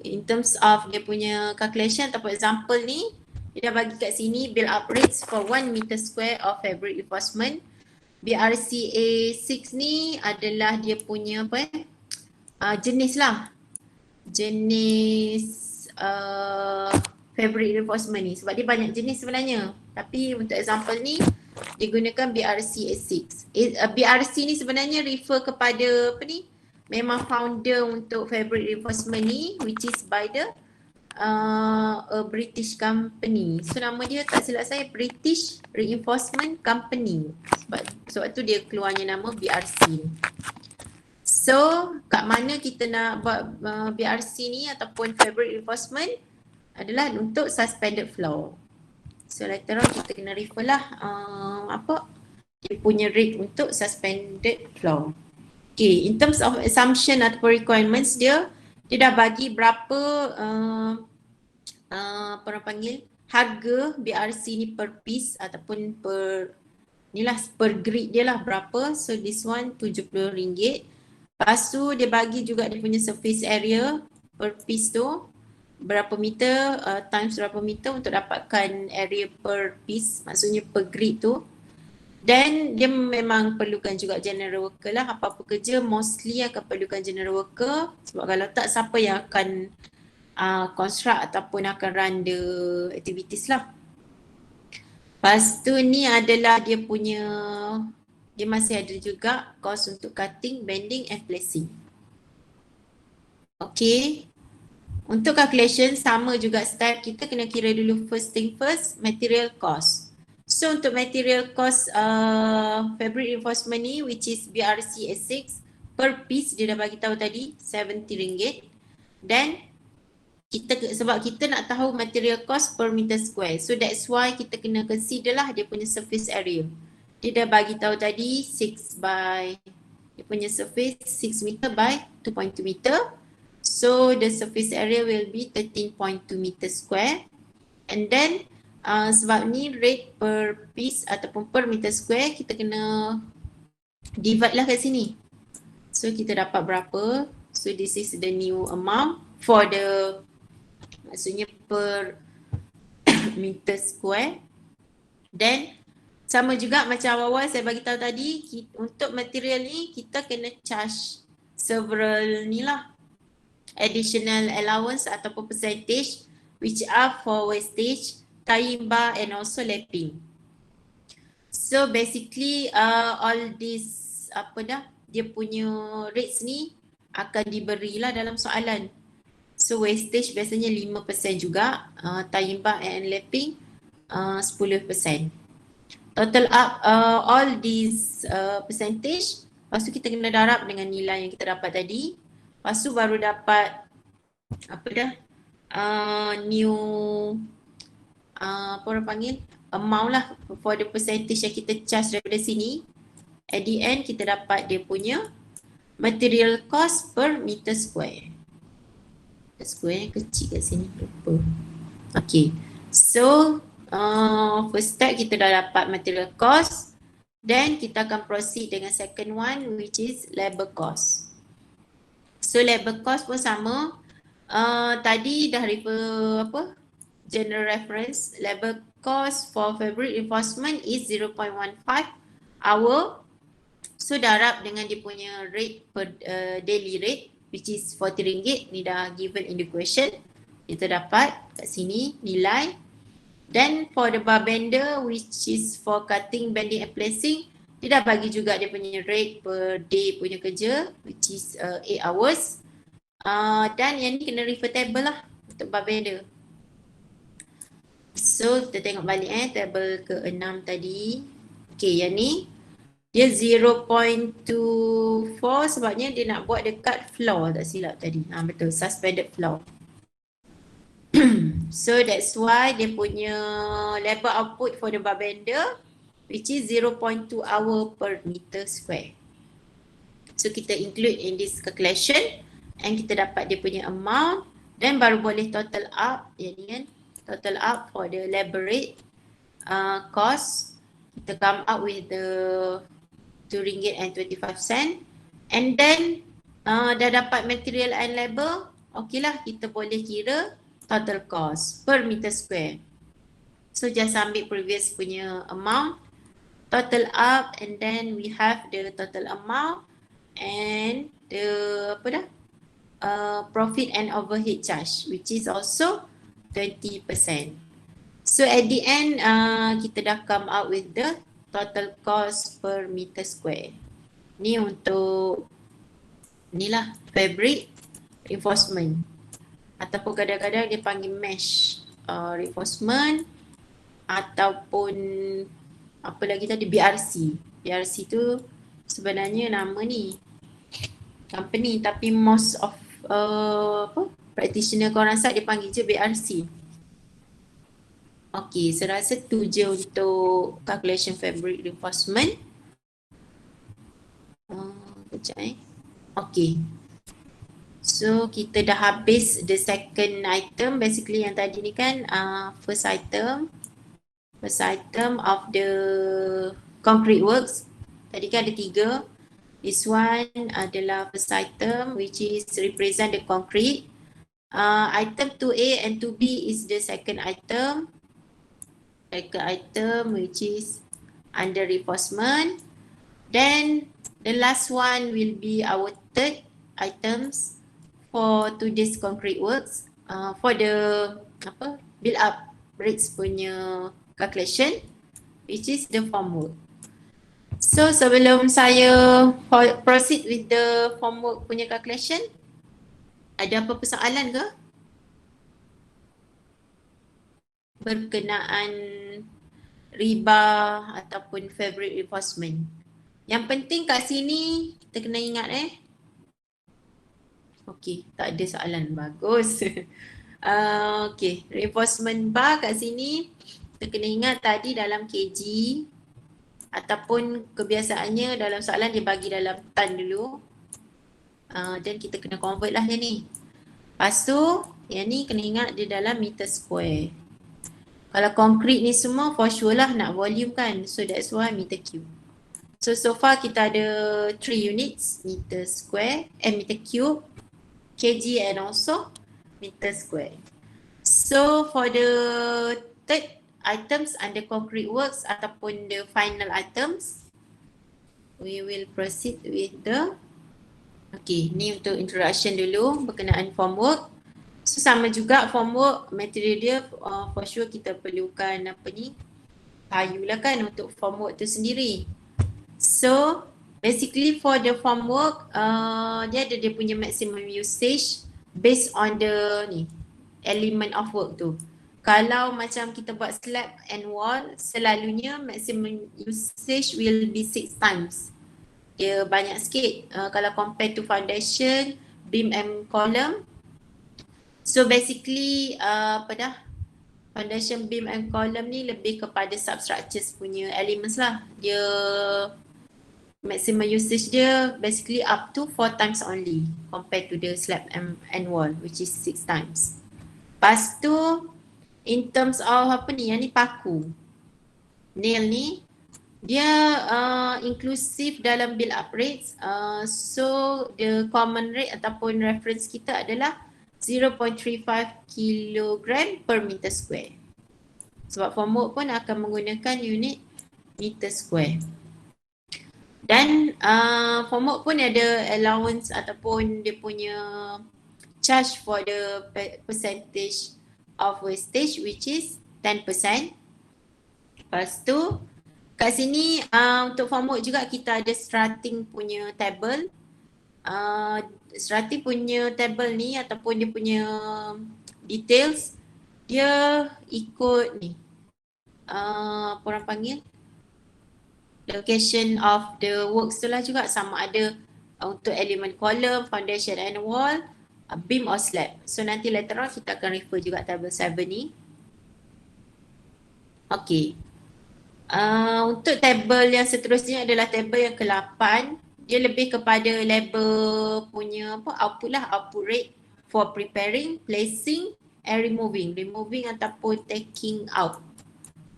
S1: in terms of dia punya calculation ataupun example ni, dia dah bagi kat sini build up rates for 1 meter square of fabric reinforcement. BRCA 6 ni adalah dia punya jenis lah. Jenis fabric reinforcement ni sebab dia banyak jenis sebenarnya. Tapi untuk example ni dia gunakan BRC A6. BRC ni sebenarnya refer kepada apa ni? Memang founder untuk fabric reinforcement ni which is by the a British company. So nama dia tak silap saya British Reinforcement Company. Sebab tu dia keluarnya nama BRC. So kat mana kita nak buat BRC ni ataupun fabric reinforcement adalah untuk suspended floor. So later on kita kena refer lah dia punya rate untuk suspended floor. Okay, in terms of assumption ataupun requirements dia dah bagi berapa apa orang panggil harga BRC ni per piece ataupun per grid dia lah berapa. So this one RM70. Lepas tu dia bagi juga dia punya surface area per piece tu berapa meter times berapa meter untuk dapatkan area per piece, maksudnya per grid tu. Dan dia memang perlukan juga general worker lah, apa-apa kerja mostly akan perlukan general worker sebab kalau tak siapa yang akan construct ataupun akan run the activities lah. Lepas tu ni adalah dia masih ada juga cost untuk cutting, bending and placing. Okay. Untuk calculation sama juga step, kita kena kira dulu first thing first, material cost. So untuk material cost fabric reinforcement ni which is BRC A6 per piece dia dah bagi tahu tadi RM70. Dan sebab kita nak tahu material cost per meter square, so that's why kita kena consider lah dia punya surface area. Dia dah bagi tahu tadi dia punya surface 6 meter by 2.2 meter. So the surface area will be 13.2 meter square. And then sebab ni rate per piece ataupun per meter square, kita kena divide lah kat sini. So kita dapat berapa? So this is the new amount for maksudnya per meter square. Then sama juga macam awal saya bagi tahu tadi, untuk material ni kita kena charge several ni lah additional allowance ataupun percentage which are for wastage, tying bar and also lapping. So basically all this dia punya rates ni akan diberilah dalam soalan. So wastage biasanya 5% juga, tying bar and lapping 10%. Total up all these percentage, lepas tu kita kena darab dengan nilai yang kita dapat tadi. Lepas tu baru dapat new apa orang panggil amount lah for the percentage yang kita charge daripada sini. At the end kita dapat dia punya material cost per meter square. Meter square yang kecil kat sini lupa. Okay, so first step kita dah dapat material cost. Then kita akan proceed dengan second one which is labor cost. So labor cost pun sama. Tadi dah refer general reference. Labor cost for fabric reinforcement is 0.15 hour. So darab dengan dia punya rate per daily rate which is RM40. Ni dah given in the question. Kita dapat kat sini nilai. Then for the bar bender which is for cutting, bending and placing, dia dah bagi juga dia punya rate per day punya kerja which is 8 hours. Dan yang ni kena refer table lah untuk bar bender. So kita tengok balik table ke-6 tadi. Okay, yang ni dia 0.24 sebabnya dia nak buat dekat floor, tak silap tadi. Betul, suspended floor. So that's why dia punya labor output for the bar bender which is 0.2 hour per meter square. So kita include in this calculation and kita dapat dia punya amount, then baru boleh total up total up for the labor rate cost. Kita come up with the RM2.25 and then dah dapat material and labor. Okay lah, kita boleh kira total cost per meter square. So just ambil previous punya amount, total up, and then we have the total amount and the profit and overhead charge which is also 20%. So at the end, kita dah come out with the total cost per meter square. Ni untuk ni lah fabric reinforcement ataupun kadang-kadang dia panggil mesh reinforcement ataupun apa lagi tadi, BRC. BRC tu sebenarnya nama ni company, tapi most of practitioner korang rasa dia panggil je BRC. Okay, saya rasa tu je untuk calculation fabric reinforcement. Kejap Okay. So kita dah habis the second item. Basically yang tadi ni kan first item of the concrete works. Tadi kan ada 3. This one adalah first item which is represent the concrete. Item 2A and 2B is the second item. Second item which is under reinforcement. Then the last one will be our third items for today's concrete works. For the build up rates punya calculation, which is the formwork. So sebelum saya proceed with the formwork punya calculation, ada apa persoalan ke berkenaan riba ataupun fabric reinforcement? Yang penting kat sini kita kena ingat okey, tak ada soalan, bagus. Okey, reinforcement bar kat sini kita kena ingat tadi dalam kg ataupun kebiasaannya dalam soalan dia bagi dalam ton dulu. Dan kita kena convert lah yang ni. Lepas tu yang ni kena ingat dia dalam meter square. Kalau konkret ni semua for sure lah nak volume kan. So that's why meter cube. So far kita ada 3 units, meter square, meter cube, kg and also meter square. So for the third items under concrete works ataupun the final items, we will proceed with the ni untuk introduction dulu berkenaan formwork. So sama juga formwork, material dia for sure kita perlukan kayu lah kan untuk formwork tu sendiri. So basically for the formwork, dia ada dia punya maximum usage based on the element of work tu. Kalau macam kita buat slab and wall, selalunya maximum usage will be 6 times. Dia banyak sikit kalau compare to foundation, beam and column. So basically foundation, beam and column ni lebih kepada substructures punya elements lah. Dia maximum usage dia basically up to 4 times only compared to the slab and wall which is 6 times. Lepas tu in terms of yang ni paku. Nail ni dia inclusive dalam build up rates. So the common rate ataupun reference kita adalah 0.35 kg per meter square. Sebab formwork pun akan menggunakan unit meter square. Dan formwork pun ada allowance ataupun dia punya charge for the percentage of wastage which is 10%. Lepas tu kat sini untuk formwork juga kita ada strutting punya table. Strutting punya table ni ataupun dia punya details dia ikut apa orang panggil location of the works tu lah juga, sama ada untuk elemen column, foundation and wall, beam or slab. So nanti later on kita akan refer juga table 7 ni. Okay. Untuk table yang seterusnya adalah table yang ke-8. Dia lebih kepada label punya output lah, output rate for preparing, placing and removing. Removing ataupun taking out.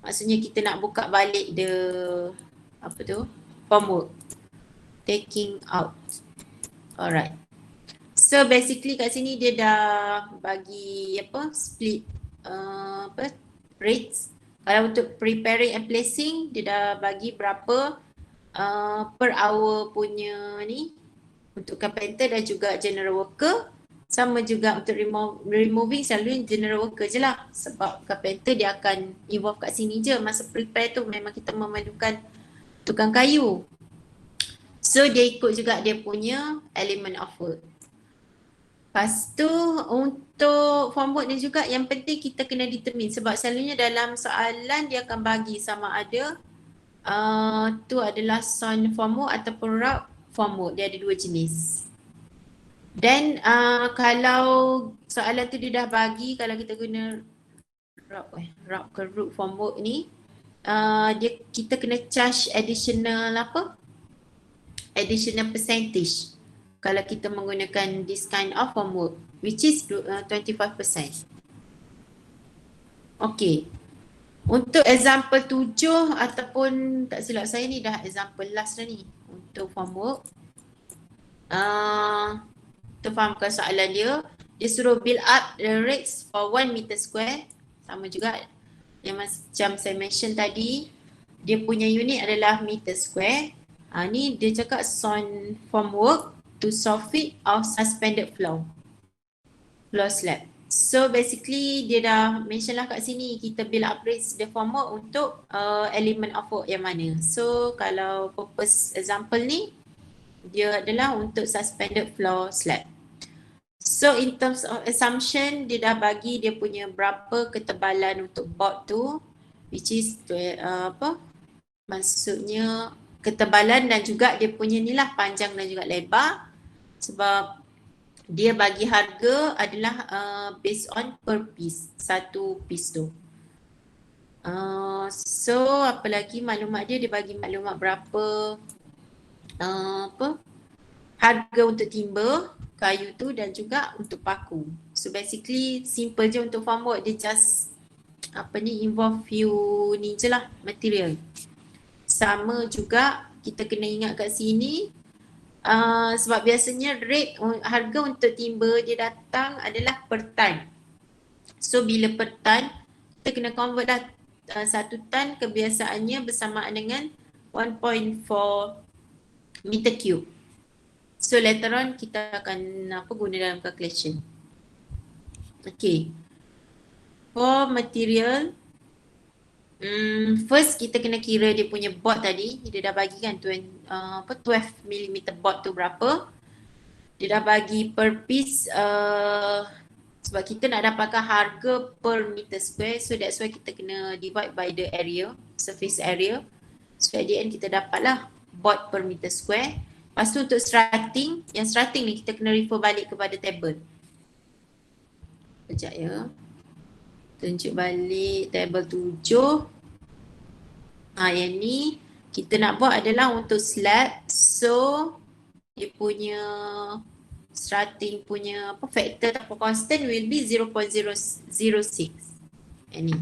S1: Maksudnya kita nak buka balik the formwork. Taking out. Alright. So basically kat sini dia dah bagi split rates. Kalau untuk preparing and placing dia dah bagi berapa per hour punya ni untuk carpenter dan juga general worker. Sama juga untuk removing selalu general worker je lah. Sebab carpenter dia akan involve kat sini je. Masa prepare tu memang kita memerlukan tukang kayu. So dia ikut juga dia punya element of work. Lepas tu untuk form work ni juga yang penting kita kena determine. Sebab selalunya dalam soalan dia akan bagi sama ada tu adalah sound form work ataupun route form work. Dia ada dua jenis. Dan kalau soalan tu dia dah bagi, kalau kita guna route ke root form work ni, kita kena charge additional additional percentage kalau kita menggunakan this kind of form work, which is 25%. Okay. Untuk example 7 ataupun tak silap saya ni dah example last dah ni untuk form work. Kita fahamkan soalan dia. Dia suruh build up the rates for 1 meter square. Sama juga yang macam saya mention tadi. Dia punya unit adalah meter square. Ni dia cakap sound form work to soffit of suspended floor slab. So basically dia dah mention lah kat sini kita build up rates the form work untuk element of work yang mana. So kalau purpose example ni dia adalah untuk suspended floor slab. So in terms of assumption dia dah bagi dia punya berapa ketebalan untuk board tu, which is maksudnya ketebalan dan juga dia punya ni lah panjang dan juga lebar. Sebab dia bagi harga adalah based on per piece, satu piece tu. So apa lagi maklumat dia bagi maklumat berapa harga untuk timber, kayu tu dan juga untuk paku. So basically simple je untuk form work, dia just involve few ni je lah material. Sama juga kita kena ingat kat sini sebab biasanya rate harga untuk timber dia datang adalah per ton. So bila per ton kita kena convert dah 1 ton kebiasaannya bersamaan dengan 1.4 meter cube. So later on kita akan guna dalam calculation. Okay. For material, first kita kena kira dia punya board tadi. Dia dah bagi kan 12mm board tu berapa. Dia dah bagi per piece sebab kita nak dapatkan harga per meter square. So that's why kita kena divide by the area, surface area. So at the end kita dapatlah board per meter square. Lepas tu untuk starting, yang starting ni kita kena refer balik kepada table. Sekejap ya. Tunjuk balik table 7. Yang ni kita nak buat adalah untuk slab. So dia punya starting punya factor atau constant will be 0.006. Ini.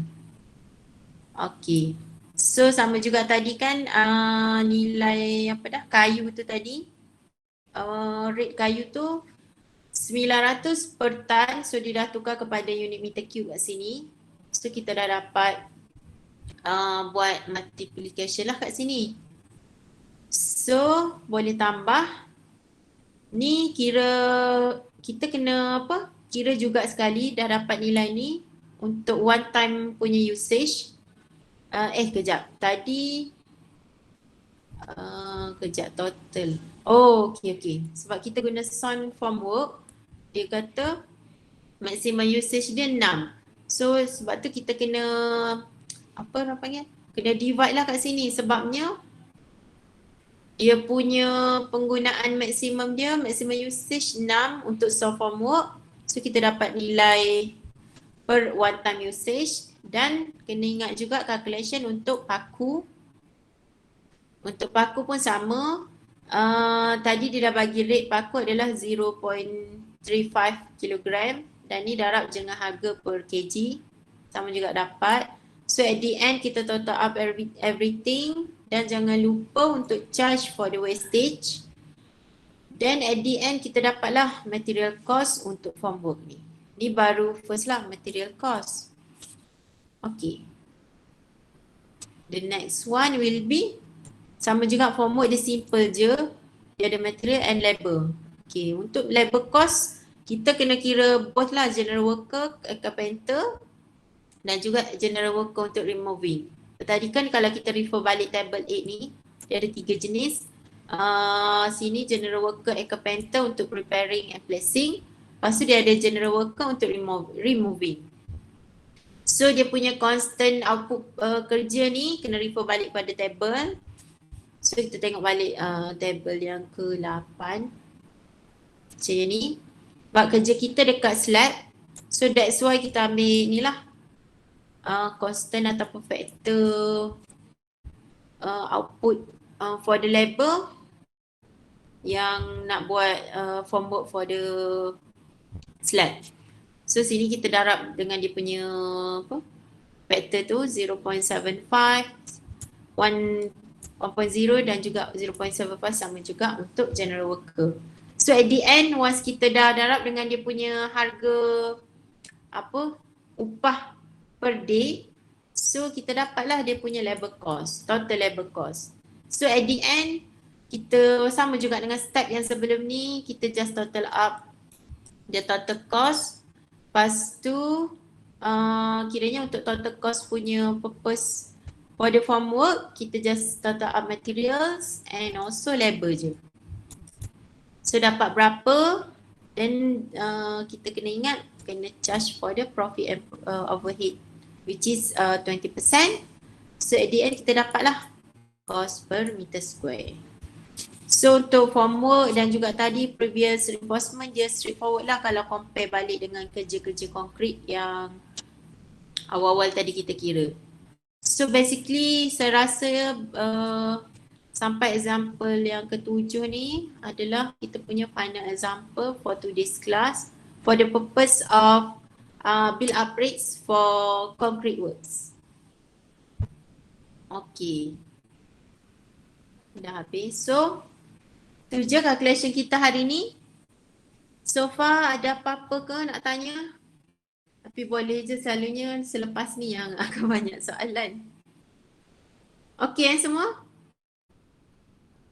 S1: Okay. So sama juga tadi kan nilai kayu tu tadi. Rate kayu tu 900 per ton. So dia dah tukar kepada unit meter cube kat sini. So kita dah dapat buat multiplication lah kat sini. So boleh tambah. Ni kira kita kena kira juga sekali dah dapat nilai ni untuk one time punya usage. Kejap. Tadi kejap total. Oh, okay. Sebab kita guna sound form work, dia kata maximum usage dia 6. So sebab tu kita kena kena divide lah kat sini sebabnya dia punya penggunaan maximum usage 6 untuk sound form work. So kita dapat nilai per one time usage. Dan kena ingat juga calculation untuk paku. Untuk paku pun sama. Tadi dia dah bagi rate paku adalah 0.35 kg. Dan ni darab dengan harga per kg. Sama juga dapat. So at the end kita total up everything. Dan jangan lupa untuk charge for the wastage. Then at the end kita dapatlah material cost untuk form work ni. Ni baru first lah material cost. Okay. The next one will be sama juga form work dia simple je. Dia ada material and labor. Okay, untuk labor cost kita kena kira both lah, general worker, carpenter dan juga general worker untuk removing. Tadi kan kalau kita refer balik table 8 ni, dia ada 3 jenis. Sini general worker and carpenter untuk preparing and placing. Lepas tu dia ada general worker untuk removing. So dia punya constant output kerja ni kena refer balik pada table. So kita tengok balik table yang ke-8. Macam ni. Sebab kerja kita dekat slab. So that's why kita ambil ni lah. Constant ataupun factor output for the label yang nak buat form work for the slab. So sini kita darab dengan dia punya factor tu 0.75, 1.0 dan juga 0.75 sama juga untuk general worker. So at the end once kita dah darab dengan dia punya harga upah per day, so kita dapatlah dia punya labor cost, total labor cost. So at the end kita sama juga dengan step yang sebelum ni, kita just total up the total cost. Lepas tu kiranya untuk total cost punya purpose for the form work, kita just total up materials and also labor je. So dapat berapa, then kita kena ingat kena charge for the profit and overhead which is 20%. So at the end kita dapatlah cost per meter square. So untuk form work dan juga tadi previous reinforcement dia straightforward lah kalau compare balik dengan kerja-kerja konkret yang awal-awal tadi kita kira. So basically saya rasa sampai example yang ke-7 ni adalah kita punya final example for today's class for the purpose of build up rates for concrete works. Okay. Dah habis. So tu je calculation kita hari ni. So far ada apa-apa ke nak tanya? Tapi boleh je, selalunya selepas ni yang akan banyak soalan. Okay semua?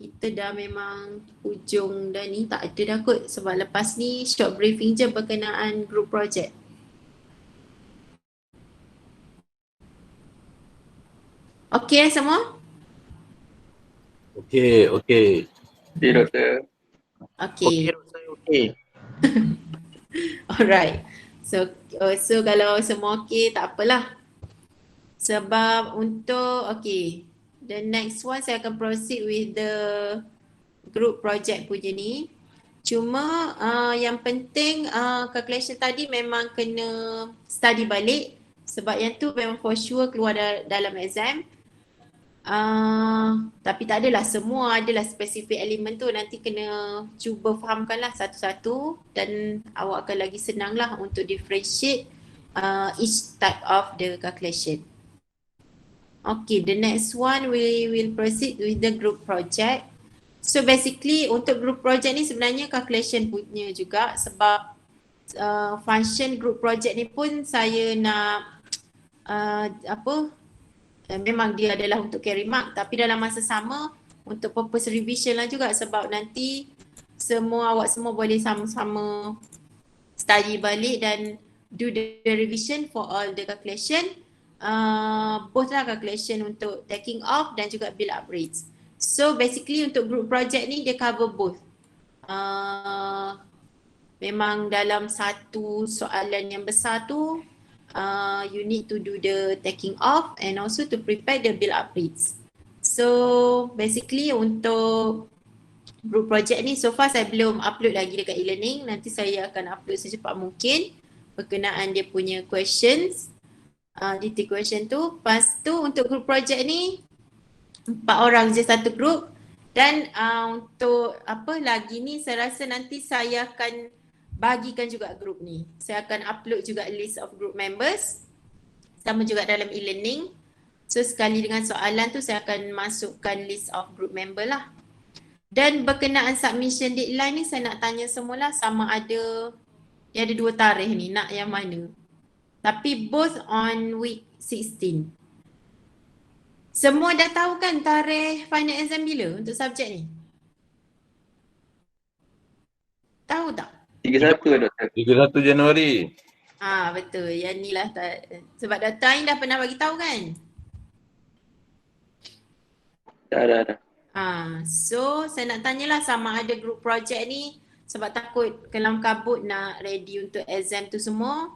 S1: Kita dah memang hujung dah ni, tak ada dah kot sebab lepas ni short briefing je berkenaan group project. Okay semua?
S5: Okey.
S3: Okay, doktor.
S1: Okay.
S3: Okay.
S1: Alright. So kalau semua okay tak apalah. Sebab untuk the next one saya akan proceed with the group project punya ni. Cuma yang penting calculation tadi memang kena study balik sebab yang tu memang for sure keluar dalam exam. Tapi tak adalah semua adalah spesifik elemen tu, nanti kena cuba fahamkanlah satu-satu dan awak akan lagi senang lah untuk differentiate each type of the calculation. Okay, the next one we will proceed with the group project. So basically untuk group project ni sebenarnya calculation punya juga sebab function group project ni pun saya nak memang dia adalah untuk carry mark tapi dalam masa sama untuk purpose revision lah juga sebab nanti awak semua boleh sama-sama study balik dan do the revision for all the calculation, both lah calculation untuk taking off dan juga build up rates. So basically untuk group project ni dia cover both. Memang dalam satu soalan yang besar tu you need to do the taking off and also to prepare the build up rates. So basically untuk group project ni so far saya belum upload lagi dekat e-learning. Nanti saya akan upload secepat mungkin berkenaan dia punya questions, detail question tu. Lepas tu untuk group project ni 4 orang je satu group dan untuk apa lagi ni saya rasa nanti saya akan bagikan juga group ni. Saya akan upload juga list of group members sama juga dalam e-learning. So sekali dengan soalan tu saya akan masukkan list of group member lah. Dan berkenaan submission deadline ni saya nak tanya semula sama ada dia ada 2 tarikh ni, nak yang mana. Tapi both on week 16. Semua dah tahu kan tarikh final exam bila untuk subjek ni? Tahu tak?
S5: 31 Doktor.
S6: 31 Januari.
S1: Betul. Yang ni lah sebab Dr. Ain dah pernah bagi tahu kan?
S5: Dah.
S1: So saya nak tanyalah sama ada group project ni sebab takut kelam kabut nak ready untuk exam tu semua.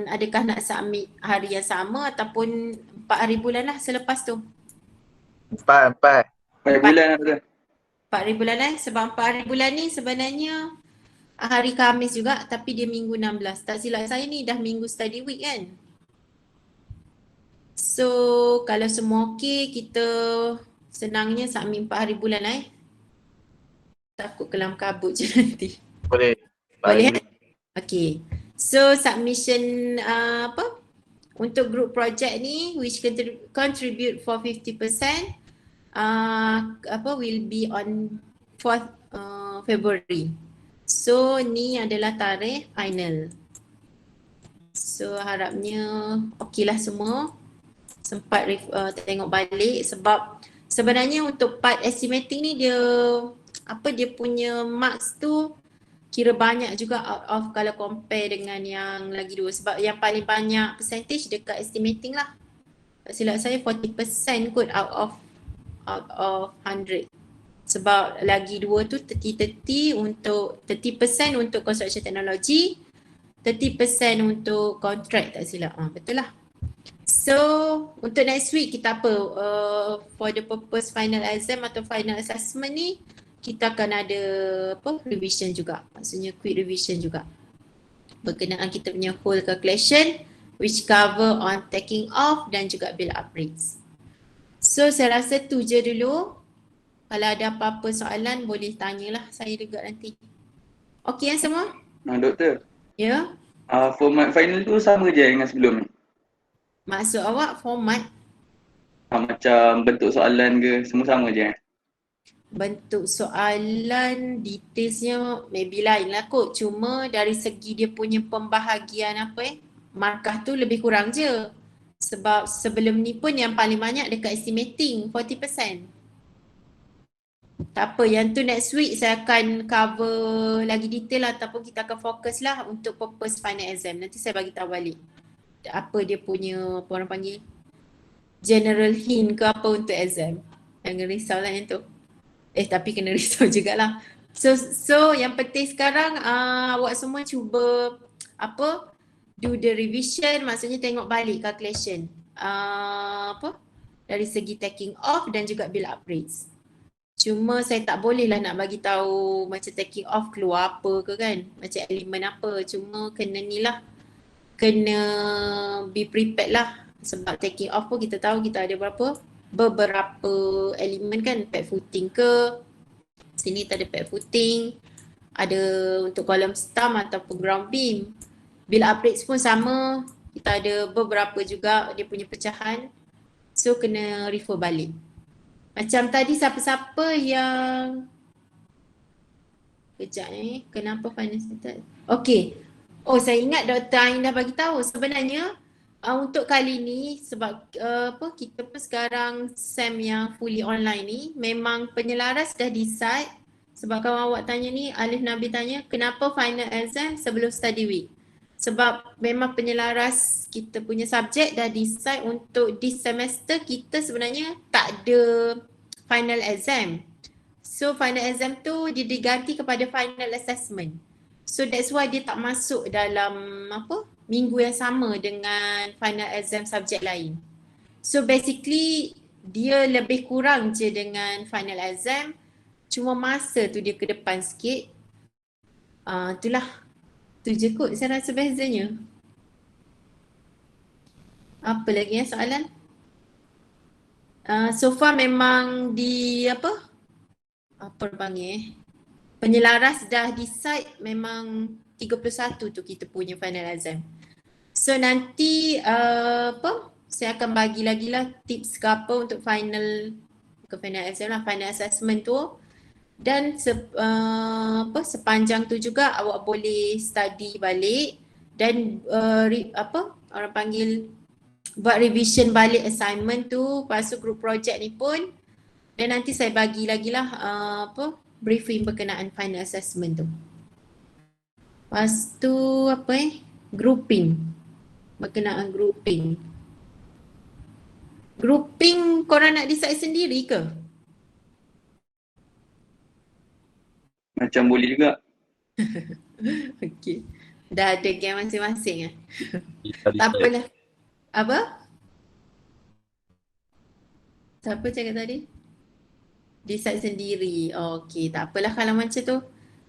S1: Adakah nak submit hari yang sama ataupun 4 hari bulan lah selepas tu?
S3: 4
S5: 4 bulan Doktor.
S1: 4 hari bulan sebab 4 hari bulan ni sebenarnya hari Khamis juga tapi dia minggu 16. Tak silap saya ni dah minggu study week kan? So kalau semua okey kita senangnya submit 4 hari bulan Takut kelam kabut je nanti.
S3: Boleh.
S1: Boleh Okay. So submission untuk group project ni which contribute for 50% will be on 4th February. So ni adalah tarikh final. So harapnya okey lah semua. Sempat tengok balik sebab sebenarnya untuk part estimating ni dia punya marks tu kira banyak juga out of kalau compare dengan yang lagi dua sebab yang paling banyak percentage dekat estimating lah. Tak silap saya 40% kot out of 100. Sebab lagi dua tu 30% untuk construction technology, 30% untuk contract tak silap. Betul lah. So untuk next week kita for the purpose final exam atau final assessment ni kita akan ada revision juga. Maksudnya quick revision juga. Berkenaan kita punya whole calculation which cover on taking off dan juga build up rates. So saya rasa tu je dulu. Kalau ada apa-apa soalan boleh tanyalah saya juga nanti. Okey yang semua?
S5: Doktor.
S1: Ya.
S5: Format final tu sama je dengan sebelum ni.
S1: Maksud awak format?
S5: Macam bentuk soalan ke semua sama je?
S1: Bentuk soalan detailsnya maybe lain lah kot. Cuma dari segi dia punya pembahagian markah tu lebih kurang je. Sebab sebelum ni pun yang paling banyak dekat estimating 40%. Tak apa, yang tu next week saya akan cover lagi detail lah ataupun kita akan fokus lah untuk purpose final exam. Nanti saya bagi tahu balik apa dia punya apa orang panggil general hint ke apa untuk exam. Jangan risau lah yang tu. Tapi kena risau jugalah. So yang penting sekarang awak semua cuba do the revision, maksudnya tengok balik calculation. Dari segi taking off dan juga build up rates. Cuma saya tak boleh lah nak bagi tahu macam taking off keluar apa ke kan. Macam elemen apa. Cuma kena ni lah. Kena be prepared lah. Sebab taking off pun kita tahu kita ada beberapa elemen kan. Pad footing ke. Sini tak ada pad footing. Ada untuk kolom stump ataupun ground beam. Build up rates pun sama. Kita ada beberapa juga dia punya pecahan. So kena refer balik. Macam tadi siapa-siapa yang kejap kenapa final status? Okey. Saya ingat Dr. Ain dah bagi tahu sebenarnya untuk kali ni sebab kita pun sekarang SEM yang fully online ni memang penyelaras dah decide sebab kawan awak tanya ni Alif Nabi tanya kenapa final exam sebelum study week? Sebab memang penyelaras kita punya subjek dah decide untuk this semester kita sebenarnya tak ada final exam. So final exam tu dia diganti kepada final assessment. So that's why dia tak masuk dalam minggu yang sama dengan final exam subjek lain. So basically dia lebih kurang je dengan final exam. Cuma masa tu dia ke depan sikit. Itulah. Tu je kot saya rasa bezanya. Apa lagi soalan? So far memang di apa panggil penyelaras dah decide memang 31 tu kita punya final exam. So nanti saya akan bagi lagi lah tips ke apa untuk final exam lah, final assessment tu. Dan sepanjang tu juga awak boleh study balik dan orang panggil buat revision balik assignment tu, lepas tu group project ni pun, dan nanti saya bagi lagi lah briefing berkenaan final assessment tu. Lepas tu apa grouping. Berkenaan grouping. Grouping korang nak decide sendiri ke?
S5: Macam boleh juga.
S1: Okey. Dah ada game masing-masing
S2: Kita
S1: Tak
S2: decide.
S1: apalah. Apa? Siapa cakap tadi? Decide sendiri. Okey, tak apalah kalau macam tu.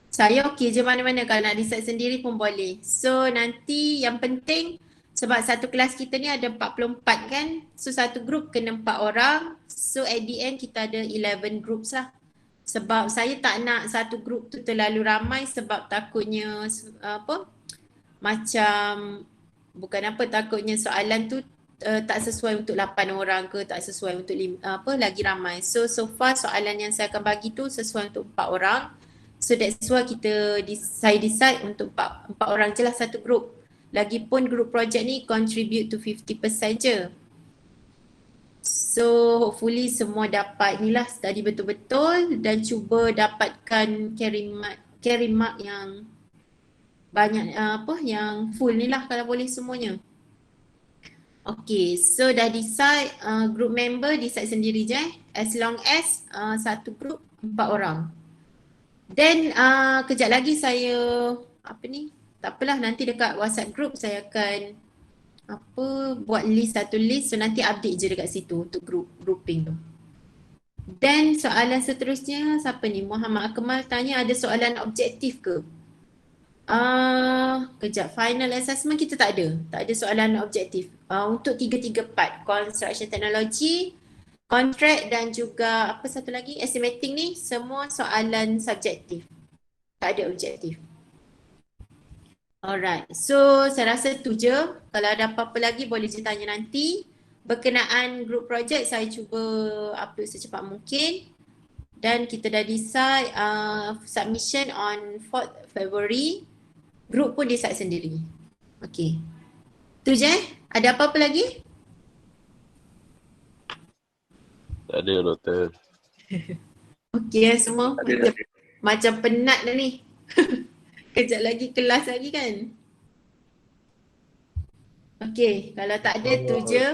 S1: Saya okey je mana-mana, kalau nak decide sendiri pun boleh. So nanti yang penting sebab satu kelas kita ni ada 44 kan. So satu group kena 4 orang. So at the end kita ada 11 groups lah. Sebab saya tak nak satu group tu terlalu ramai sebab takutnya apa? Macam bukan apa, takutnya soalan tu tak sesuai untuk 8 orang ke, tak sesuai untuk lagi ramai. So far soalan yang saya akan bagi tu sesuai untuk 4 orang. So that's why saya decide untuk 4 orang je lah satu group. Lagipun group project ni contribute to 50% je. So hopefully semua dapat ni lah study betul-betul dan cuba dapatkan carry mark yang banyak yang full ni lah kalau boleh semuanya. Okay, so dah decide group member decide sendiri je as long as satu group 4 orang. Then kejap lagi saya tak apalah, nanti dekat WhatsApp group saya akan buat satu list, so nanti update je dekat situ untuk grouping tu. Then soalan seterusnya siapa ni? Muhammad Akmal tanya ada soalan objektif ke? Kejap, final assessment kita tak ada soalan objektif. Untuk 3 part, construction technology, contract dan juga apa satu lagi, estimating ni semua soalan subjektif. Tak ada objektif. Alright, so saya rasa tu je. Kalau ada apa-apa lagi boleh je tanya nanti. Berkenaan group project saya cuba upload secepat mungkin. Dan kita dah decide submission on 4th February. Group pun decide sendiri. Okay. Tu je. Ada apa-apa lagi?
S2: Tak ada doktor.
S1: Okay semua.
S5: Ada.
S1: Macam penat dah ni. Kejap lagi kelas lagi kan? Okay, kalau tak ada tu je.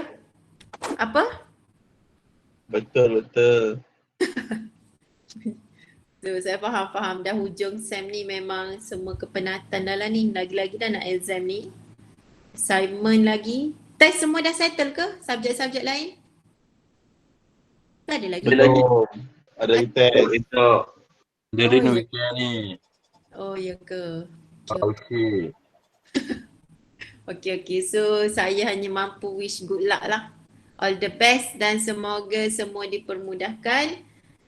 S1: Apa?
S4: Betul.
S1: So saya faham. Dah hujung SEM ni memang semua kepenatan dah lah ni. Lagi-lagi dah nak exam ni. Assignment lagi. Test semua dah settle ke? Subjek-subjek lain? Tak ada lagi.
S5: Ada lagi.
S4: Ada test esok.
S2: Dari
S1: Oh,
S2: weekend ni.
S1: Oh ya ke?
S2: Okay.
S1: Okay. So saya hanya mampu wish good luck lah. All the best dan semoga semua dipermudahkan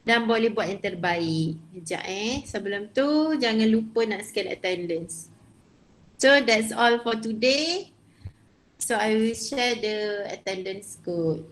S1: dan boleh buat yang terbaik. Sekejap sebelum tu jangan lupa nak scan attendance. So that's all for today. So I will share the attendance code.